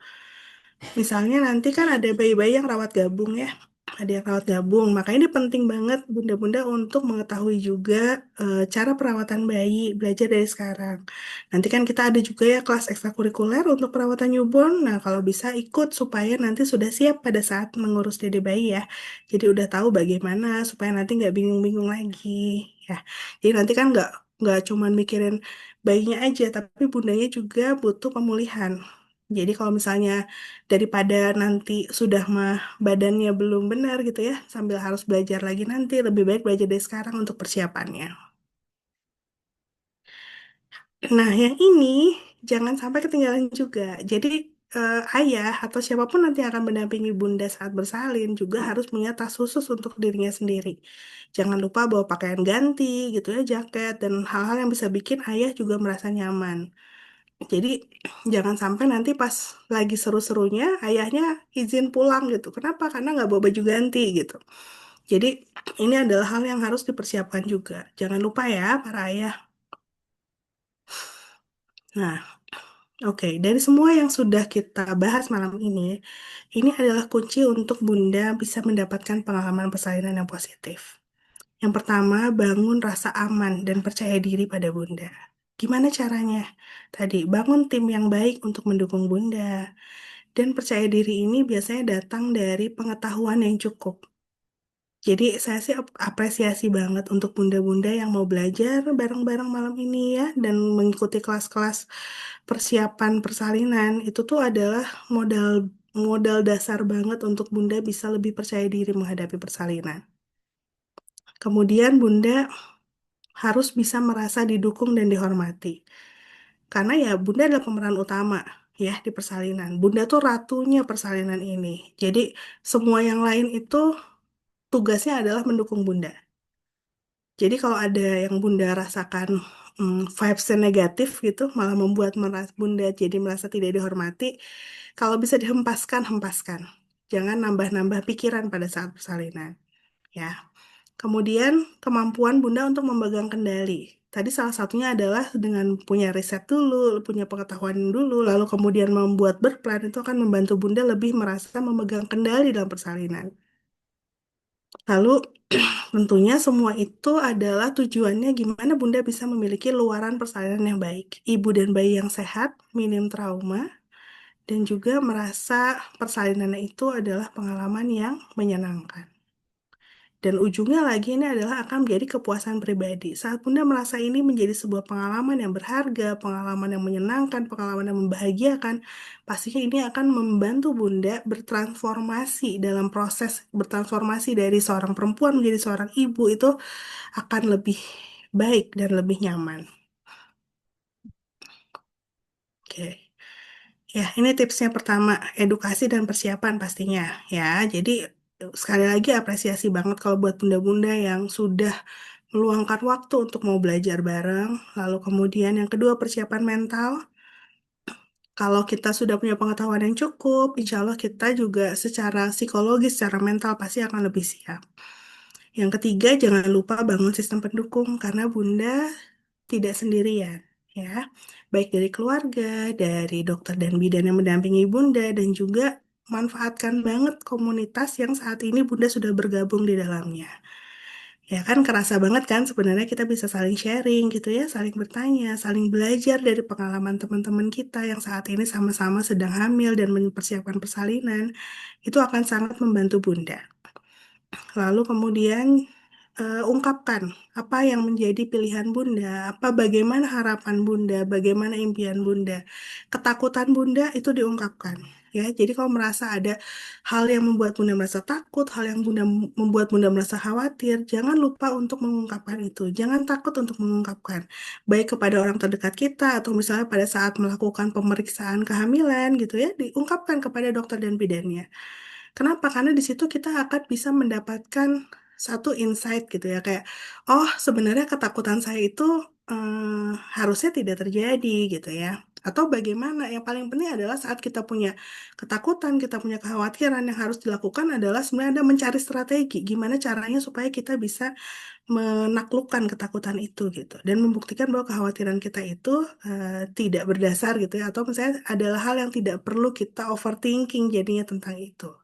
Misalnya nanti kan ada bayi-bayi yang rawat gabung ya. ada yang rawat gabung. Makanya ini penting banget bunda-bunda untuk mengetahui juga cara perawatan bayi, belajar dari sekarang. Nanti kan kita ada juga ya kelas ekstrakurikuler untuk perawatan newborn. Nah, kalau bisa ikut supaya nanti sudah siap pada saat mengurus dede bayi ya. Jadi udah tahu bagaimana supaya nanti nggak bingung-bingung lagi. Ya, jadi nanti kan nggak cuman mikirin bayinya aja, tapi bundanya juga butuh pemulihan. Jadi kalau misalnya daripada nanti sudah mah badannya belum benar gitu ya, sambil harus belajar lagi nanti, lebih baik belajar dari sekarang untuk persiapannya. Nah, yang ini jangan sampai ketinggalan juga. Jadi, ayah atau siapapun nanti yang akan mendampingi bunda saat bersalin juga harus punya tas khusus untuk dirinya sendiri. Jangan lupa bawa pakaian ganti gitu ya, jaket, dan hal-hal yang bisa bikin ayah juga merasa nyaman. Jadi jangan sampai nanti pas lagi seru-serunya ayahnya izin pulang gitu. Kenapa? Karena nggak bawa baju ganti gitu. Jadi ini adalah hal yang harus dipersiapkan juga. Jangan lupa ya para ayah. Nah, oke, dari semua yang sudah kita bahas malam ini adalah kunci untuk Bunda bisa mendapatkan pengalaman persalinan yang positif. Yang pertama, bangun rasa aman dan percaya diri pada Bunda. Gimana caranya? Tadi, bangun tim yang baik untuk mendukung Bunda. Dan percaya diri ini biasanya datang dari pengetahuan yang cukup. Jadi saya sih apresiasi banget untuk bunda-bunda yang mau belajar bareng-bareng malam ini ya dan mengikuti kelas-kelas persiapan persalinan. Itu tuh adalah modal modal dasar banget untuk bunda bisa lebih percaya diri menghadapi persalinan. Kemudian bunda harus bisa merasa didukung dan dihormati. Karena ya bunda adalah pemeran utama ya di persalinan. Bunda tuh ratunya persalinan ini. Jadi semua yang lain itu tugasnya adalah mendukung bunda. Jadi kalau ada yang bunda rasakan vibes-nya negatif gitu, malah membuat bunda jadi merasa tidak dihormati, kalau bisa dihempaskan, hempaskan. Jangan nambah-nambah pikiran pada saat persalinan. Ya. Kemudian kemampuan bunda untuk memegang kendali. Tadi salah satunya adalah dengan punya riset dulu, punya pengetahuan dulu, lalu kemudian membuat berplan itu akan membantu bunda lebih merasa memegang kendali dalam persalinan. Lalu tentunya semua itu adalah tujuannya gimana Bunda bisa memiliki luaran persalinan yang baik, ibu dan bayi yang sehat, minim trauma, dan juga merasa persalinannya itu adalah pengalaman yang menyenangkan. Dan ujungnya lagi ini adalah akan menjadi kepuasan pribadi. Saat Bunda merasa ini menjadi sebuah pengalaman yang berharga, pengalaman yang menyenangkan, pengalaman yang membahagiakan, pastinya ini akan membantu Bunda bertransformasi dalam proses bertransformasi dari seorang perempuan menjadi seorang ibu itu akan lebih baik dan lebih nyaman. Oke. Ya, ini tipsnya pertama, edukasi dan persiapan pastinya ya. Jadi sekali lagi apresiasi banget kalau buat bunda-bunda yang sudah meluangkan waktu untuk mau belajar bareng. Lalu kemudian yang kedua persiapan mental. Kalau kita sudah punya pengetahuan yang cukup, insya Allah kita juga secara psikologis, secara mental pasti akan lebih siap. Yang ketiga, jangan lupa bangun sistem pendukung karena bunda tidak sendirian, ya. Baik dari keluarga, dari dokter dan bidan yang mendampingi bunda, dan juga manfaatkan banget komunitas yang saat ini bunda sudah bergabung di dalamnya. Ya kan kerasa banget kan sebenarnya kita bisa saling sharing gitu ya, saling bertanya, saling belajar dari pengalaman teman-teman kita yang saat ini sama-sama sedang hamil dan mempersiapkan persalinan. Itu akan sangat membantu Bunda. Lalu kemudian ungkapkan apa yang menjadi pilihan Bunda, apa bagaimana harapan Bunda, bagaimana impian Bunda. Ketakutan Bunda itu diungkapkan. Ya, jadi kalau merasa ada hal yang membuat Bunda merasa takut, hal yang membuat Bunda merasa khawatir, jangan lupa untuk mengungkapkan itu. Jangan takut untuk mengungkapkan, baik kepada orang terdekat kita atau misalnya pada saat melakukan pemeriksaan kehamilan gitu ya, diungkapkan kepada dokter dan bidannya. Kenapa? Karena di situ kita akan bisa mendapatkan satu insight gitu ya, kayak, oh sebenarnya ketakutan saya itu harusnya tidak terjadi gitu ya. Atau bagaimana? Yang paling penting adalah saat kita punya ketakutan, kita punya kekhawatiran yang harus dilakukan adalah sebenarnya ada mencari strategi gimana caranya supaya kita bisa menaklukkan ketakutan itu gitu dan membuktikan bahwa kekhawatiran kita itu tidak berdasar gitu ya atau misalnya adalah hal yang tidak perlu kita overthinking jadinya tentang itu.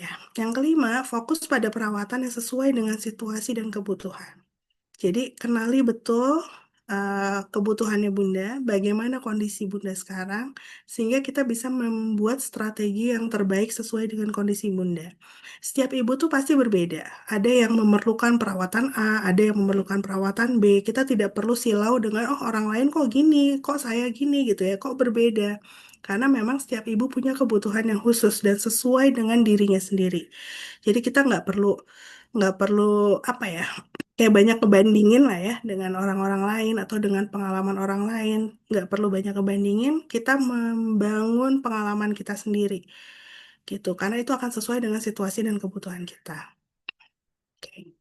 Ya. Yang kelima, fokus pada perawatan yang sesuai dengan situasi dan kebutuhan. Jadi kenali betul kebutuhannya Bunda, bagaimana kondisi Bunda sekarang, sehingga kita bisa membuat strategi yang terbaik sesuai dengan kondisi Bunda. Setiap ibu tuh pasti berbeda. Ada yang memerlukan perawatan A, ada yang memerlukan perawatan B. Kita tidak perlu silau dengan, oh orang lain kok gini, kok saya gini gitu ya, kok berbeda. Karena memang setiap ibu punya kebutuhan yang khusus dan sesuai dengan dirinya sendiri. Jadi kita nggak perlu apa ya, kayak banyak kebandingin lah ya dengan orang-orang lain atau dengan pengalaman orang lain. Nggak perlu banyak kebandingin, kita membangun pengalaman kita sendiri gitu. Karena itu akan sesuai dengan situasi dan kebutuhan kita. Oke.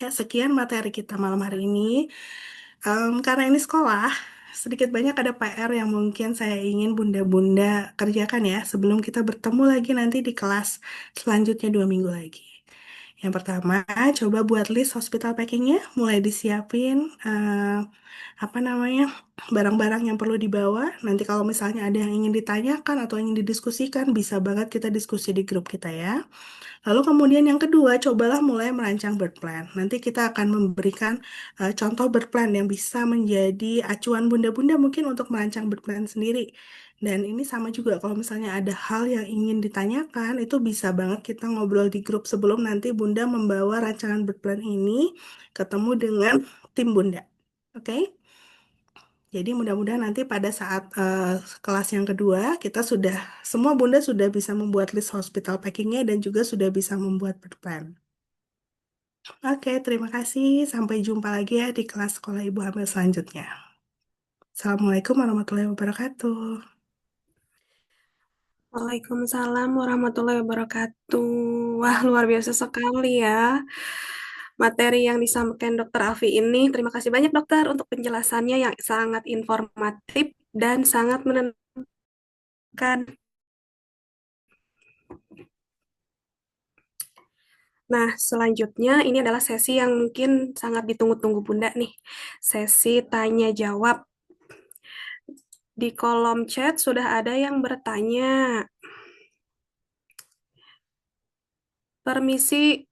Ya, sekian materi kita malam hari ini. Karena ini sekolah, sedikit banyak ada PR yang mungkin saya ingin bunda-bunda kerjakan ya sebelum kita bertemu lagi nanti di kelas selanjutnya 2 minggu lagi. Yang pertama, coba buat list hospital packingnya, mulai disiapin apa namanya barang-barang yang perlu dibawa. Nanti kalau misalnya ada yang ingin ditanyakan atau ingin didiskusikan, bisa banget kita diskusi di grup kita ya. Lalu kemudian yang kedua, cobalah mulai merancang birth plan. Nanti kita akan memberikan contoh birth plan yang bisa menjadi acuan bunda-bunda mungkin untuk merancang birth plan sendiri. Dan ini sama juga kalau misalnya ada hal yang ingin ditanyakan, itu bisa banget kita ngobrol di grup sebelum nanti bunda membawa rancangan birth plan ini ketemu dengan tim bunda. Oke? Jadi mudah-mudahan nanti pada saat kelas yang kedua kita sudah semua bunda sudah bisa membuat list hospital packingnya dan juga sudah bisa membuat plan. Oke, terima kasih. Sampai jumpa lagi ya di kelas sekolah ibu hamil selanjutnya. Assalamualaikum warahmatullahi wabarakatuh.
Waalaikumsalam warahmatullahi wabarakatuh. Wah, luar biasa sekali ya materi yang disampaikan Dokter Afi ini. Terima kasih banyak dokter untuk penjelasannya yang sangat informatif dan sangat menenangkan. Nah, selanjutnya ini adalah sesi yang mungkin sangat ditunggu-tunggu Bunda nih. Sesi tanya jawab. Di kolom chat sudah ada yang bertanya. Permisi,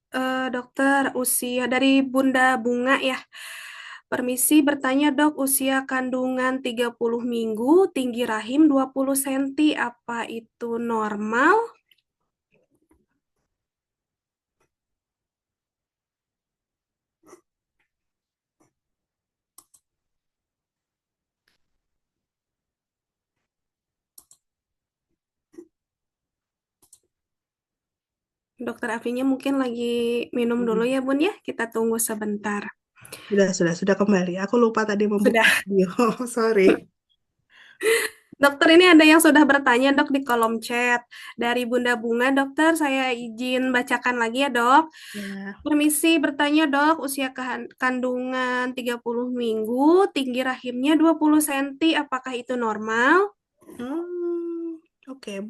dokter, usia dari Bunda Bunga ya. Permisi bertanya dok, usia kandungan 30 minggu, tinggi rahim 20 cm, apa itu normal? Dokter Afinya mungkin lagi minum dulu ya Bun ya, kita tunggu sebentar.
Sudah kembali. Aku lupa tadi membuka
Sudah.
video. Sorry.
Dokter ini ada yang sudah bertanya dok di kolom chat. Dari Bunda Bunga, dokter saya izin bacakan lagi ya dok.
Ya.
Permisi bertanya dok, usia kandungan 30 minggu, tinggi rahimnya 20 cm, apakah itu normal?
Oke,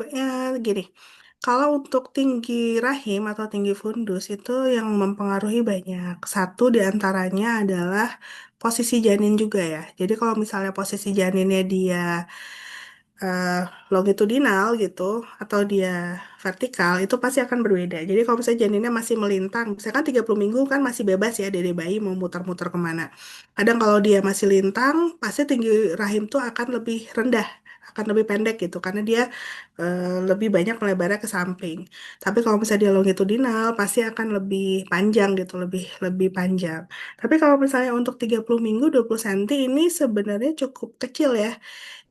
gini. Kalau untuk tinggi rahim atau tinggi fundus itu yang mempengaruhi banyak. Satu di antaranya adalah posisi janin juga ya. Jadi kalau misalnya posisi janinnya dia eh, longitudinal gitu atau dia vertikal itu pasti akan berbeda. Jadi kalau misalnya janinnya masih melintang, misalkan 30 minggu kan masih bebas ya dari bayi mau muter-muter kemana. Kadang kalau dia masih lintang, pasti tinggi rahim tuh akan lebih rendah, akan lebih pendek gitu karena dia lebih banyak melebarnya ke samping. Tapi kalau misalnya dia longitudinal, pasti akan lebih panjang gitu, lebih lebih panjang. Tapi kalau misalnya untuk 30 minggu 20 cm ini sebenarnya cukup kecil ya.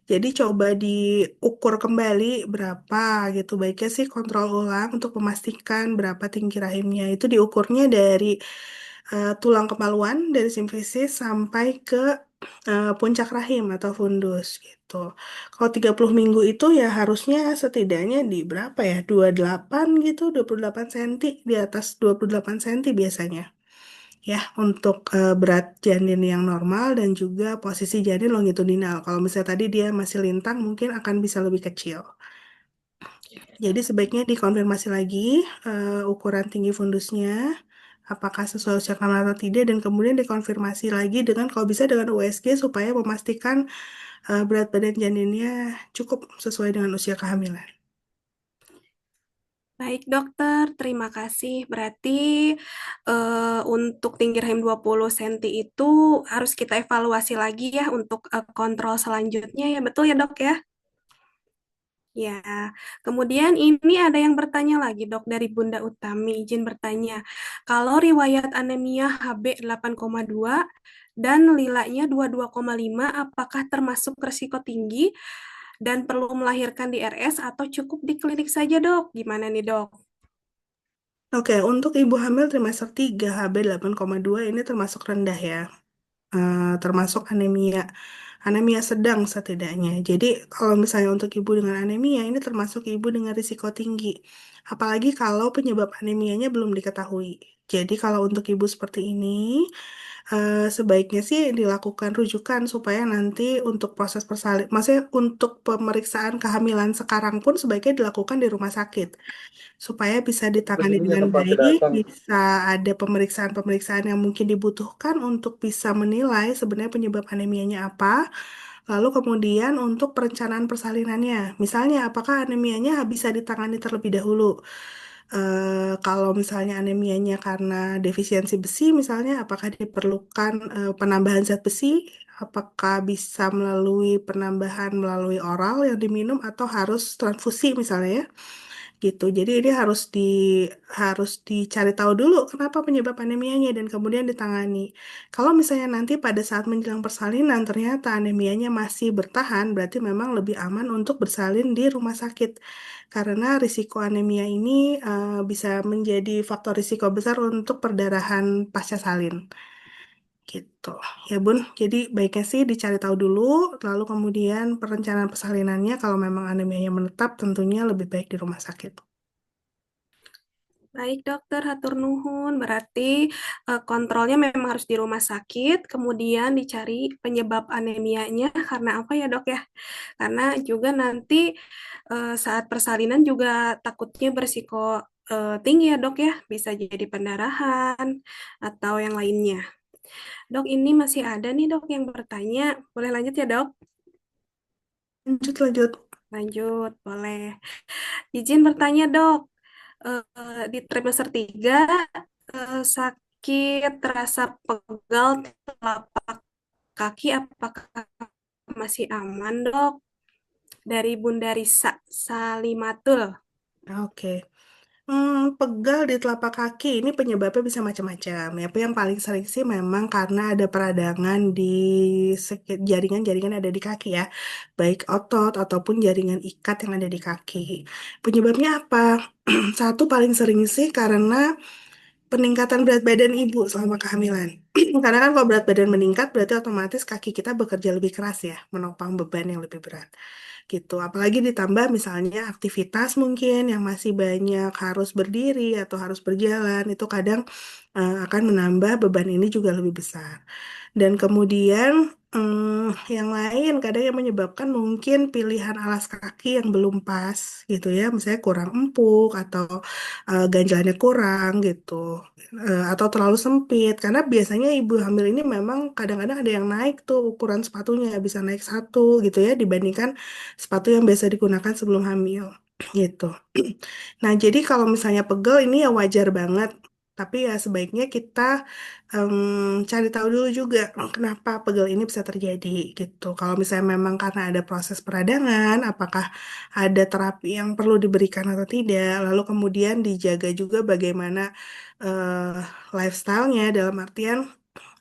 Jadi coba diukur kembali berapa gitu. Baiknya sih kontrol ulang untuk memastikan berapa tinggi rahimnya. Itu diukurnya dari tulang kemaluan, dari simfisis sampai ke puncak rahim atau fundus gitu. Kalau 30 minggu itu ya harusnya setidaknya di berapa ya? 28 gitu, 28 cm, di atas 28 cm biasanya ya untuk berat janin yang normal dan juga posisi janin longitudinal. Kalau misalnya tadi dia masih lintang, mungkin akan bisa lebih kecil. Jadi sebaiknya dikonfirmasi lagi ukuran tinggi fundusnya, apakah sesuai usia kehamilan atau tidak, dan kemudian dikonfirmasi lagi dengan kalau bisa dengan USG supaya memastikan berat badan janinnya cukup sesuai dengan usia kehamilan.
Baik dokter, terima kasih. Berarti untuk tinggi rahim 20 cm itu harus kita evaluasi lagi ya untuk kontrol selanjutnya ya. Betul ya dok ya? Ya, kemudian ini ada yang bertanya lagi dok dari Bunda Utami, izin bertanya. Kalau riwayat anemia HB 8,2 dan lilanya 22,5, apakah termasuk risiko tinggi dan perlu melahirkan di RS atau cukup di klinik saja dok? Gimana nih dok?
Oke, untuk ibu hamil trimester 3 HB 8,2 ini termasuk rendah ya. Termasuk anemia. Anemia sedang setidaknya. Jadi kalau misalnya untuk ibu dengan anemia ini termasuk ibu dengan risiko tinggi. Apalagi kalau penyebab anemianya belum diketahui. Jadi kalau untuk ibu seperti ini, sebaiknya sih dilakukan rujukan supaya nanti untuk proses persalin, maksudnya untuk pemeriksaan kehamilan sekarang pun sebaiknya dilakukan di rumah sakit supaya bisa ditangani dengan baik, bisa ada pemeriksaan-pemeriksaan yang mungkin dibutuhkan untuk bisa menilai sebenarnya penyebab anemianya apa, lalu kemudian untuk perencanaan persalinannya. Misalnya, apakah anemianya bisa ditangani terlebih dahulu? Kalau misalnya anemianya karena defisiensi besi, misalnya, apakah diperlukan penambahan zat besi? Apakah bisa melalui penambahan melalui oral yang diminum atau harus transfusi misalnya ya? Gitu. Jadi ini harus dicari tahu dulu kenapa penyebab anemianya dan kemudian ditangani. Kalau misalnya nanti pada saat menjelang persalinan ternyata anemianya masih bertahan, berarti memang lebih aman untuk bersalin di rumah sakit. Karena risiko anemia ini bisa menjadi faktor risiko besar untuk perdarahan pasca salin. Gitu. Ya Bun, jadi baiknya sih dicari tahu dulu, lalu kemudian perencanaan persalinannya kalau memang anemianya menetap tentunya lebih baik di rumah sakit.
Baik dokter, hatur nuhun. Berarti kontrolnya memang harus di rumah sakit, kemudian dicari penyebab anemianya karena apa ya dok ya? Karena juga nanti saat persalinan juga takutnya berisiko tinggi ya dok ya, bisa jadi pendarahan atau yang lainnya. Dok, ini masih ada nih dok yang bertanya. Boleh lanjut ya dok?
Lanjut, lanjut.
Lanjut, boleh. Izin bertanya dok, di trimester 3 sakit rasa pegal telapak kaki apakah masih aman dok? Dari Bunda Risa Salimatul.
Oke. Pegal di telapak kaki ini penyebabnya bisa macam-macam. Ya, tapi yang paling sering sih memang karena ada peradangan di jaringan-jaringan yang ada di kaki ya, baik otot ataupun jaringan ikat yang ada di kaki. Penyebabnya apa? Satu paling sering sih karena peningkatan berat badan ibu selama kehamilan. Karena kan kalau berat badan meningkat berarti otomatis kaki kita bekerja lebih keras ya, menopang beban yang lebih berat gitu. Apalagi ditambah misalnya aktivitas mungkin yang masih banyak harus berdiri atau harus berjalan itu kadang akan menambah beban ini juga lebih besar. Dan kemudian yang lain kadang yang menyebabkan mungkin pilihan alas kaki yang belum pas gitu ya, misalnya kurang empuk atau ganjalannya kurang gitu. Atau terlalu sempit karena biasanya ibu hamil ini memang kadang-kadang ada yang naik tuh ukuran sepatunya bisa naik satu gitu ya dibandingkan sepatu yang biasa digunakan sebelum hamil gitu. Nah, jadi kalau misalnya pegel ini ya wajar banget. Tapi ya sebaiknya kita cari tahu dulu juga kenapa pegel ini bisa terjadi gitu. Kalau misalnya memang karena ada proses peradangan, apakah ada terapi yang perlu diberikan atau tidak. Lalu kemudian dijaga juga bagaimana eh, lifestyle-nya dalam artian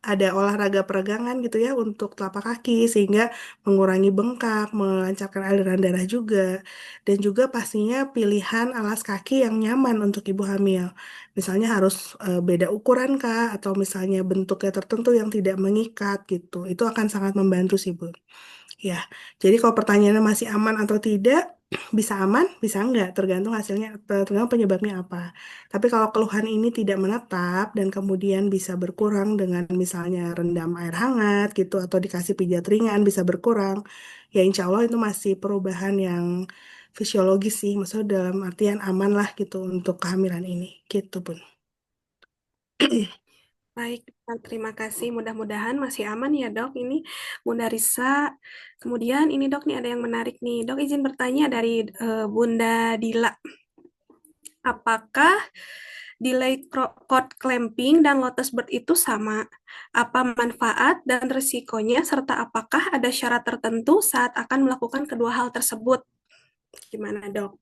ada olahraga peregangan gitu ya untuk telapak kaki sehingga mengurangi bengkak, melancarkan aliran darah juga dan juga pastinya pilihan alas kaki yang nyaman untuk ibu hamil. Misalnya harus beda ukuran kah atau misalnya bentuknya tertentu yang tidak mengikat gitu. Itu akan sangat membantu sih Bu. Ya, jadi kalau pertanyaannya masih aman atau tidak, bisa aman, bisa enggak, tergantung hasilnya, tergantung penyebabnya apa. Tapi kalau keluhan ini tidak menetap dan kemudian bisa berkurang dengan misalnya rendam air hangat gitu atau dikasih pijat ringan bisa berkurang, ya insya Allah itu masih perubahan yang fisiologis sih, maksudnya dalam artian aman lah gitu untuk kehamilan ini, gitu Bun.
Baik, terima kasih. Mudah-mudahan masih aman ya dok. Ini Bunda Risa. Kemudian ini dok nih ada yang menarik nih. Dok izin bertanya dari Bunda Dila. Apakah delay cord clamping dan lotus bird itu sama? Apa manfaat dan risikonya, serta apakah ada syarat tertentu saat akan melakukan kedua hal tersebut? Gimana, Dok?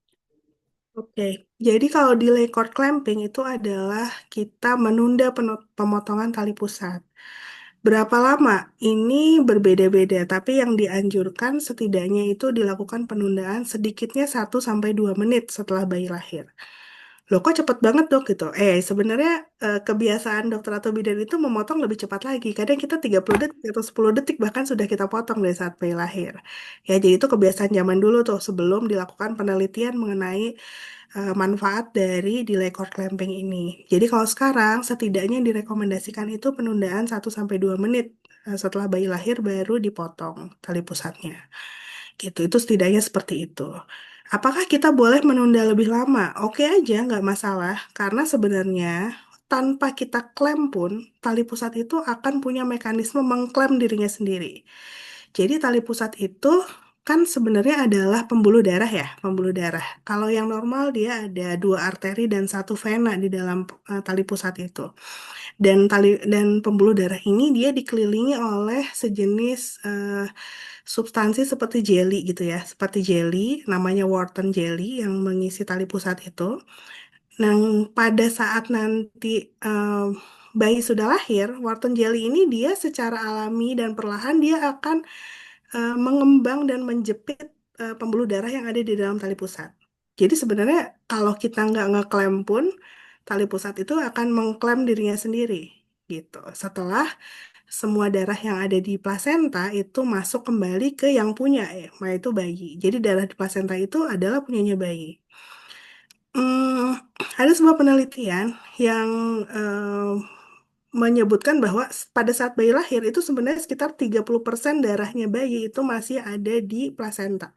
Oke, jadi kalau delay cord clamping itu adalah kita menunda pemotongan tali pusat. Berapa lama? Ini berbeda-beda, tapi yang dianjurkan setidaknya itu dilakukan penundaan sedikitnya 1 sampai 2 menit setelah bayi lahir. Loh kok cepet banget dok gitu? Sebenarnya kebiasaan dokter atau bidan itu memotong lebih cepat lagi. Kadang kita 30 detik atau 10 detik bahkan sudah kita potong dari saat bayi lahir. Ya, jadi itu kebiasaan zaman dulu tuh sebelum dilakukan penelitian mengenai manfaat dari delay cord clamping ini. Jadi kalau sekarang setidaknya direkomendasikan itu penundaan 1 sampai 2 menit setelah bayi lahir baru dipotong tali pusatnya. Gitu, itu setidaknya seperti itu. Apakah kita boleh menunda lebih lama? Oke aja, nggak masalah. Karena sebenarnya tanpa kita klaim pun, tali pusat itu akan punya mekanisme mengklaim dirinya sendiri. Jadi tali pusat itu kan sebenarnya adalah pembuluh darah ya, pembuluh darah. Kalau yang normal dia ada 2 arteri dan 1 vena di dalam tali pusat itu. Dan pembuluh darah ini dia dikelilingi oleh sejenis substansi seperti jelly gitu ya, seperti jelly, namanya Wharton jelly yang mengisi tali pusat itu. Nah, pada saat nanti bayi sudah lahir, Wharton jelly ini dia secara alami dan perlahan dia akan mengembang dan menjepit pembuluh darah yang ada di dalam tali pusat. Jadi sebenarnya kalau kita nggak ngeklaim pun, tali pusat itu akan mengklaim dirinya sendiri gitu. Setelah semua darah yang ada di plasenta itu masuk kembali ke yang punya ya, yaitu bayi. Jadi darah di plasenta itu adalah punyanya bayi. Hmm, ada sebuah penelitian yang menyebutkan bahwa pada saat bayi lahir itu sebenarnya sekitar 30% darahnya bayi itu masih ada di plasenta.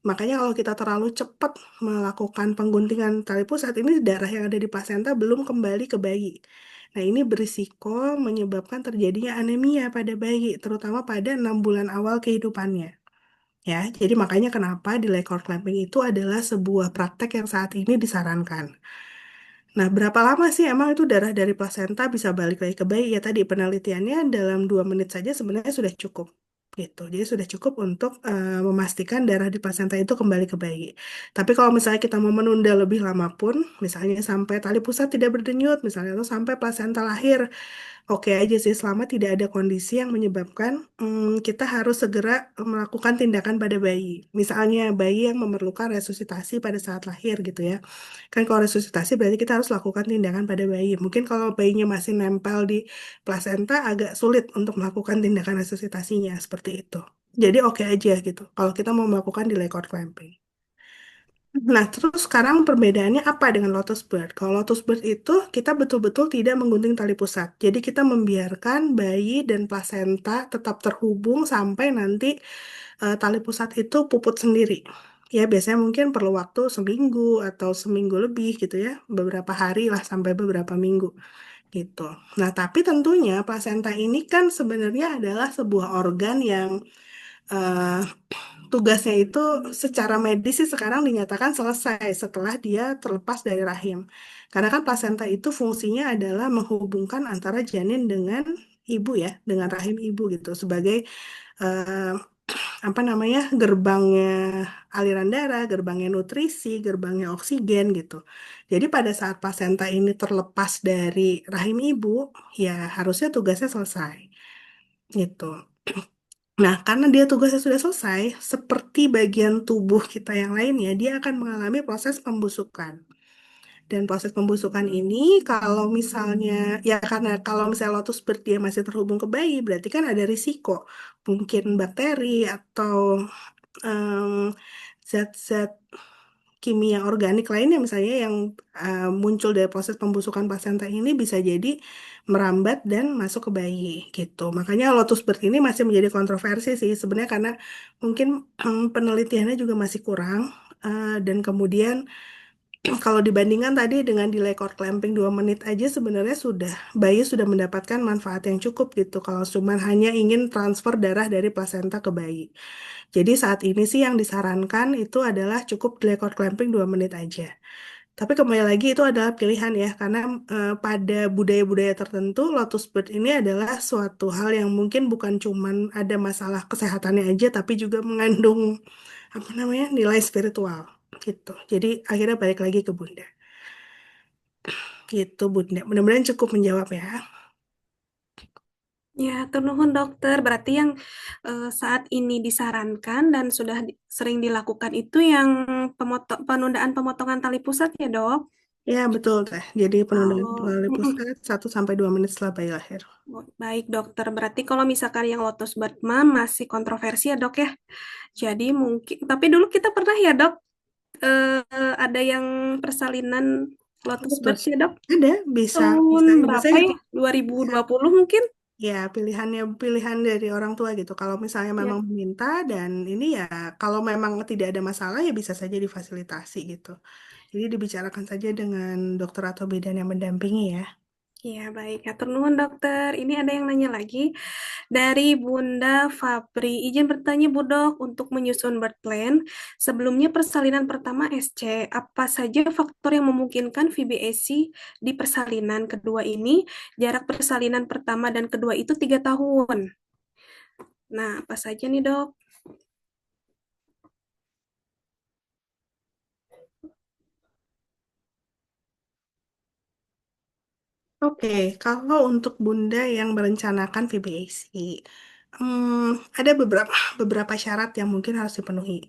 Makanya kalau kita terlalu cepat melakukan pengguntingan tali pusat, ini darah yang ada di plasenta belum kembali ke bayi. Nah, ini berisiko menyebabkan terjadinya anemia pada bayi, terutama pada 6 bulan awal kehidupannya. Ya, jadi makanya kenapa delay cord clamping itu adalah sebuah praktek yang saat ini disarankan. Nah, berapa lama sih emang itu darah dari plasenta bisa balik lagi ke bayi? Ya tadi penelitiannya dalam 2 menit saja sebenarnya sudah cukup. Gitu. Jadi sudah cukup untuk memastikan darah di plasenta itu kembali ke bayi. Tapi kalau misalnya kita mau menunda lebih lama pun, misalnya sampai tali pusat tidak berdenyut, misalnya atau sampai plasenta lahir, oke aja sih selama tidak ada kondisi yang menyebabkan kita harus segera melakukan tindakan pada bayi. Misalnya bayi yang memerlukan resusitasi pada saat lahir gitu ya. Kan kalau resusitasi berarti kita harus lakukan tindakan pada bayi. Mungkin kalau bayinya masih nempel di plasenta agak sulit untuk melakukan tindakan resusitasinya seperti itu. Jadi oke aja gitu kalau kita mau melakukan delay cord clamping. Nah, terus sekarang perbedaannya apa dengan Lotus Bird? Kalau Lotus Bird itu kita betul-betul tidak menggunting tali pusat. Jadi kita membiarkan bayi dan plasenta tetap terhubung sampai nanti tali pusat itu puput sendiri. Ya, biasanya mungkin perlu waktu seminggu atau seminggu lebih gitu ya. Beberapa hari lah sampai beberapa minggu gitu. Nah, tapi tentunya plasenta ini kan sebenarnya adalah sebuah organ yang eh, tugasnya itu secara medis sih sekarang dinyatakan selesai setelah dia terlepas dari rahim. Karena kan plasenta itu fungsinya adalah menghubungkan antara janin dengan ibu ya, dengan rahim ibu gitu sebagai eh, apa namanya gerbangnya aliran darah, gerbangnya nutrisi, gerbangnya oksigen gitu. Jadi pada saat plasenta ini terlepas dari rahim ibu, ya harusnya tugasnya selesai gitu. Nah, karena dia tugasnya sudah selesai, seperti bagian tubuh kita yang lainnya, dia akan mengalami proses pembusukan. Dan proses pembusukan ini, kalau misalnya, ya karena kalau misalnya lotus bird dia masih terhubung ke bayi, berarti kan ada risiko. Mungkin bakteri atau em, zat-zat kimia organik lainnya misalnya yang muncul dari proses pembusukan plasenta ini bisa jadi merambat dan masuk ke bayi gitu. Makanya lotus bird ini masih menjadi kontroversi sih sebenarnya karena mungkin penelitiannya juga masih kurang dan kemudian kalau dibandingkan tadi dengan delay cord clamping 2 menit aja sebenarnya sudah bayi sudah mendapatkan manfaat yang cukup gitu kalau cuma hanya ingin transfer darah dari plasenta ke bayi. Jadi saat ini sih yang disarankan itu adalah cukup delay cord clamping 2 menit aja. Tapi kembali lagi itu adalah pilihan ya, karena pada budaya-budaya tertentu lotus bird ini adalah suatu hal yang mungkin bukan cuman ada masalah kesehatannya aja, tapi juga mengandung apa namanya nilai spiritual gitu. Jadi akhirnya balik lagi ke Bunda. Gitu Bunda. Mudah-mudahan cukup menjawab ya.
Ya, tur nuhun dokter. Berarti yang saat ini disarankan dan sudah sering dilakukan itu yang penundaan pemotongan tali pusat ya, Dok?
Ya betul teh. Jadi penundaan
Kalau
melalui pusat 1 sampai 2 menit setelah bayi lahir.
baik dokter, berarti kalau misalkan yang Lotus Bird mah masih kontroversi ya dok ya. Jadi mungkin, tapi dulu kita pernah ya dok, ada yang persalinan Lotus Bird
Terus
ya dok,
ada bisa
tahun
bisa
berapa
biasanya
ya?
itu bisa
2020 mungkin?
ya pilihannya pilihan dari orang tua gitu. Kalau misalnya
Ya,
memang meminta dan ini ya kalau memang tidak ada masalah ya bisa saja difasilitasi gitu. Jadi dibicarakan saja dengan dokter atau bidan yang mendampingi ya.
ya baik. Atur nuhun dokter. Ini ada yang nanya lagi. Dari Bunda Fabri, izin bertanya Bu Dok, untuk menyusun birth plan, sebelumnya persalinan pertama SC, apa saja faktor yang memungkinkan VBAC di persalinan kedua ini? Jarak persalinan pertama dan kedua itu 3 tahun. Nah, apa saja nih Dok?
Oke, kalau untuk Bunda yang merencanakan VBAC, ada beberapa syarat yang mungkin harus dipenuhi.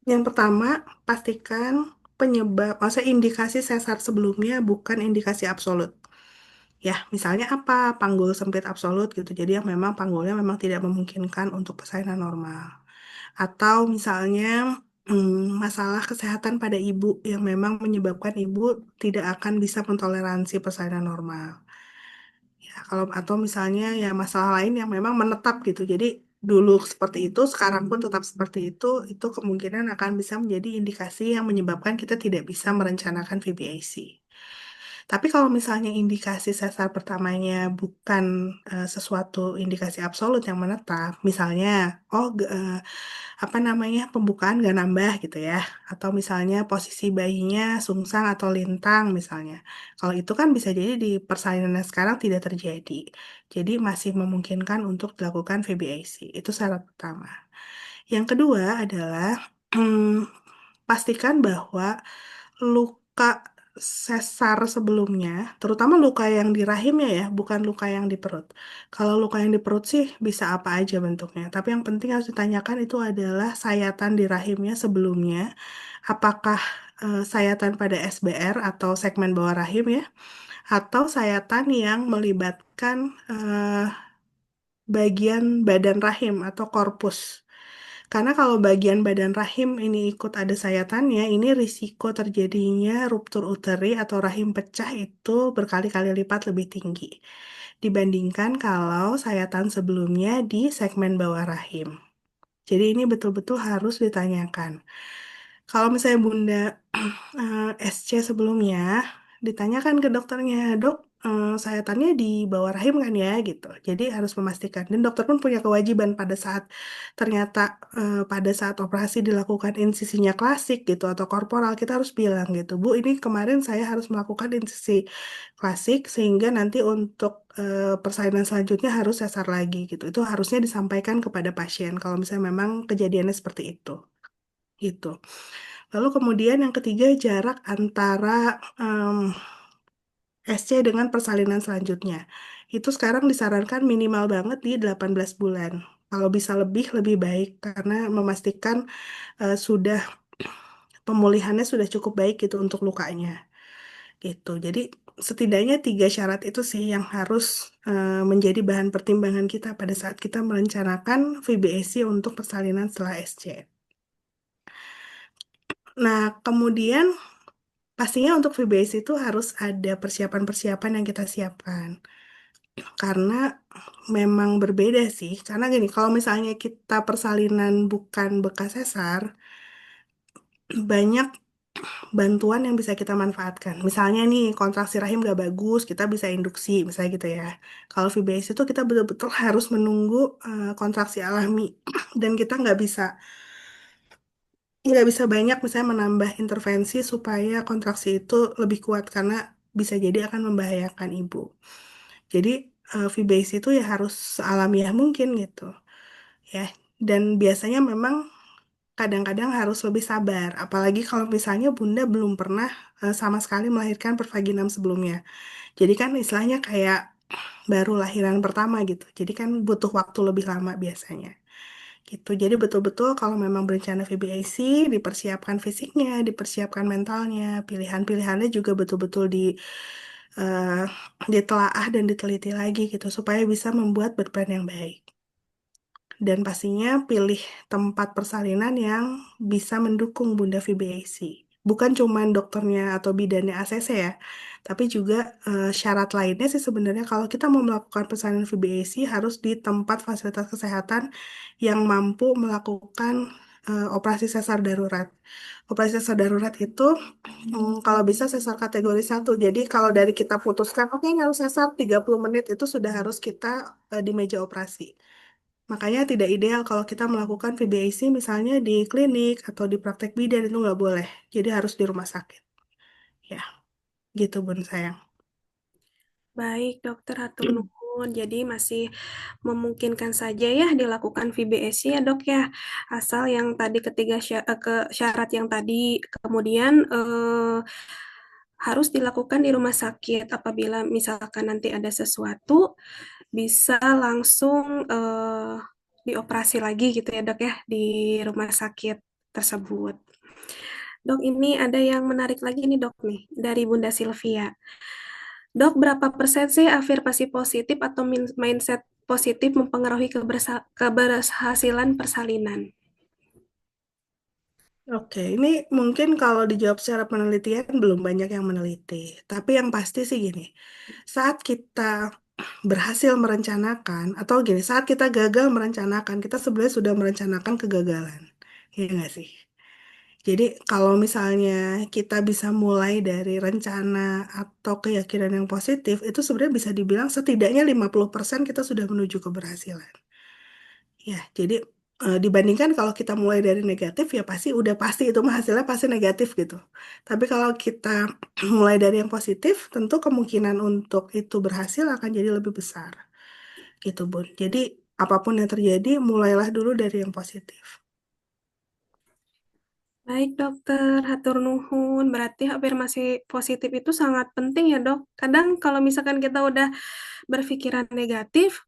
Yang pertama, pastikan penyebab, maksudnya indikasi sesar sebelumnya bukan indikasi absolut. Ya, misalnya apa? Panggul sempit absolut gitu. Jadi yang memang panggulnya memang tidak memungkinkan untuk persalinan normal. Atau misalnya masalah kesehatan pada ibu yang memang menyebabkan ibu tidak akan bisa mentoleransi persalinan normal. Ya, kalau atau misalnya ya masalah lain yang memang menetap gitu. Jadi dulu seperti itu, sekarang pun tetap seperti itu kemungkinan akan bisa menjadi indikasi yang menyebabkan kita tidak bisa merencanakan VBAC. Tapi kalau misalnya indikasi sesar pertamanya bukan sesuatu indikasi absolut yang menetap, misalnya, apa namanya, pembukaan gak nambah gitu ya, atau misalnya posisi bayinya sungsang atau lintang misalnya. Kalau itu kan bisa jadi di persalinan sekarang tidak terjadi. Jadi masih memungkinkan untuk dilakukan VBAC. Itu syarat pertama. Yang kedua adalah pastikan bahwa luka sesar sebelumnya, terutama luka yang di rahimnya ya, bukan luka yang di perut. Kalau luka yang di perut sih bisa apa aja bentuknya, tapi yang penting harus ditanyakan itu adalah sayatan di rahimnya sebelumnya, apakah sayatan pada SBR atau segmen bawah rahim ya, atau sayatan yang melibatkan bagian badan rahim atau korpus. Karena kalau bagian badan rahim ini ikut ada sayatannya, ini risiko terjadinya ruptur uteri atau rahim pecah itu berkali-kali lipat lebih tinggi dibandingkan kalau sayatan sebelumnya di segmen bawah rahim. Jadi ini betul-betul harus ditanyakan. Kalau misalnya Bunda SC sebelumnya, ditanyakan ke dokternya, dok, sayatannya di bawah rahim kan ya, gitu. Jadi harus memastikan. Dan dokter pun punya kewajiban pada saat ternyata pada saat operasi dilakukan insisinya klasik gitu atau korporal, kita harus bilang gitu, Bu, ini kemarin saya harus melakukan insisi klasik sehingga nanti untuk persalinan selanjutnya harus sesar lagi gitu. Itu harusnya disampaikan kepada pasien kalau misalnya memang kejadiannya seperti itu. Gitu. Lalu kemudian yang ketiga jarak antara SC dengan persalinan selanjutnya. Itu sekarang disarankan minimal banget di 18 bulan. Kalau bisa lebih, lebih baik karena memastikan sudah pemulihannya sudah cukup baik gitu untuk lukanya. Gitu. Jadi setidaknya 3 syarat itu sih yang harus menjadi bahan pertimbangan kita pada saat kita merencanakan VBAC untuk persalinan setelah SC. Nah, kemudian pastinya untuk VBS itu harus ada persiapan-persiapan yang kita siapkan. Karena memang berbeda sih. Karena gini, kalau misalnya kita persalinan bukan bekas sesar, banyak bantuan yang bisa kita manfaatkan. Misalnya nih, kontraksi rahim gak bagus, kita bisa induksi, misalnya gitu ya. Kalau VBS itu kita betul-betul harus menunggu kontraksi alami. Dan kita nggak bisa nggak bisa banyak misalnya menambah intervensi supaya kontraksi itu lebih kuat karena bisa jadi akan membahayakan ibu. Jadi VBAC itu ya harus alamiah mungkin gitu ya. Dan biasanya memang kadang-kadang harus lebih sabar, apalagi kalau misalnya bunda belum pernah sama sekali melahirkan per vaginam sebelumnya. Jadi kan istilahnya kayak baru lahiran pertama gitu. Jadi kan butuh waktu lebih lama biasanya. Gitu. Jadi betul-betul kalau memang berencana VBAC, dipersiapkan fisiknya, dipersiapkan mentalnya, pilihan-pilihannya juga betul-betul eh, ditelaah dan diteliti lagi gitu supaya bisa membuat berplan yang baik. Dan pastinya pilih tempat persalinan yang bisa mendukung Bunda VBAC. Bukan cuma dokternya atau bidannya ACC ya, tapi juga syarat lainnya sih sebenarnya kalau kita mau melakukan persalinan VBAC harus di tempat fasilitas kesehatan yang mampu melakukan operasi sesar darurat. Operasi sesar darurat itu kalau bisa sesar kategori satu. Jadi kalau dari kita putuskan, oke ini harus sesar 30 menit itu sudah harus kita di meja operasi. Makanya tidak ideal kalau kita melakukan VBAC misalnya di klinik atau di praktek bidan itu nggak boleh. Jadi harus di rumah sakit. Ya, gitu Bun sayang.
Baik, dokter hatur nuhun. Jadi masih memungkinkan saja ya dilakukan VBAC ya dok ya. Asal yang tadi syarat yang tadi, kemudian harus dilakukan di rumah sakit. Apabila misalkan nanti ada sesuatu, bisa langsung dioperasi lagi gitu ya dok ya di rumah sakit tersebut. Dok, ini ada yang menarik lagi nih dok nih dari Bunda Sylvia. Dok, berapa persen sih afirmasi positif atau mindset positif mempengaruhi keberhasilan persalinan?
Oke, ini mungkin kalau dijawab secara penelitian belum banyak yang meneliti. Tapi yang pasti sih gini, saat kita berhasil merencanakan, atau gini, saat kita gagal merencanakan, kita sebenarnya sudah merencanakan kegagalan. Iya nggak sih? Jadi kalau misalnya kita bisa mulai dari rencana atau keyakinan yang positif, itu sebenarnya bisa dibilang setidaknya 50% kita sudah menuju keberhasilan. Ya, jadi dibandingkan kalau kita mulai dari negatif, ya pasti itu mah hasilnya pasti negatif gitu. Tapi kalau kita mulai dari yang positif, tentu kemungkinan untuk itu berhasil akan jadi lebih besar. Gitu, Bun. Jadi apapun yang terjadi, mulailah dulu dari yang positif.
Baik dokter, hatur nuhun. Berarti afirmasi positif itu sangat penting ya dok. Kadang kalau misalkan kita udah berpikiran negatif,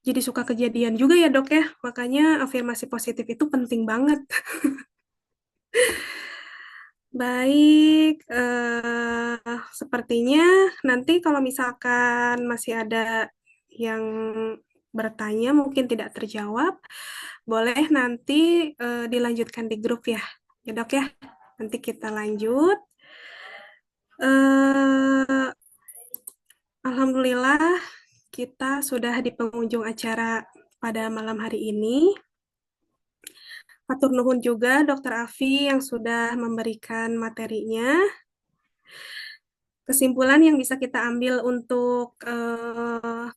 jadi suka kejadian juga ya dok ya. Makanya afirmasi positif itu penting banget. Baik, sepertinya nanti kalau misalkan masih ada yang bertanya mungkin tidak terjawab, boleh nanti dilanjutkan di grup ya. Ya dok ya, nanti kita lanjut. Eh, Alhamdulillah kita sudah di penghujung acara pada malam hari ini. Atur nuhun juga Dokter Afi yang sudah memberikan materinya. Kesimpulan yang bisa kita ambil untuk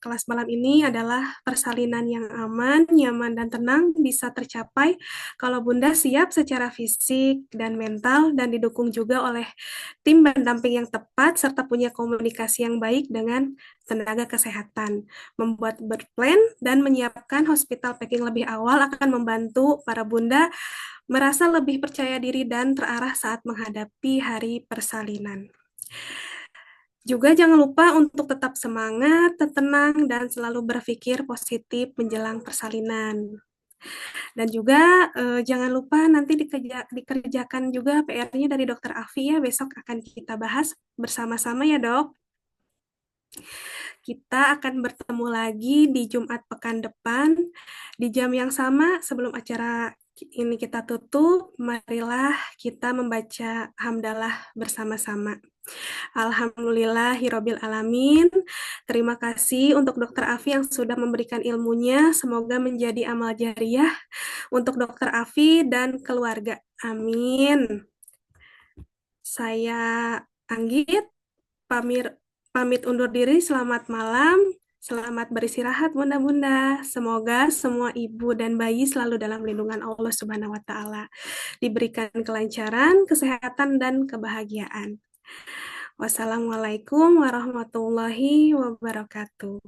kelas malam ini adalah persalinan yang aman, nyaman, dan tenang bisa tercapai kalau Bunda siap secara fisik dan mental dan didukung juga oleh tim pendamping yang tepat serta punya komunikasi yang baik dengan tenaga kesehatan. Membuat berplan dan menyiapkan hospital packing lebih awal akan membantu para Bunda merasa lebih percaya diri dan terarah saat menghadapi hari persalinan. Juga jangan lupa untuk tetap semangat, tenang, dan selalu berpikir positif menjelang persalinan. Dan juga jangan lupa nanti dikerjakan juga PR-nya dari Dokter Afi ya, besok akan kita bahas bersama-sama ya dok. Kita akan bertemu lagi di Jumat pekan depan, di jam yang sama sebelum acara ini kita tutup, marilah kita membaca hamdalah bersama-sama. Alhamdulillahirabbil alamin. Terima kasih untuk Dokter Afi yang sudah memberikan ilmunya. Semoga menjadi amal jariah untuk Dokter Afi dan keluarga. Amin. Saya Anggit pamit pamit undur diri. Selamat malam. Selamat beristirahat, Bunda-bunda. Semoga semua ibu dan bayi selalu dalam lindungan Allah Subhanahu wa Ta'ala, diberikan kelancaran, kesehatan, dan kebahagiaan. Wassalamualaikum warahmatullahi wabarakatuh.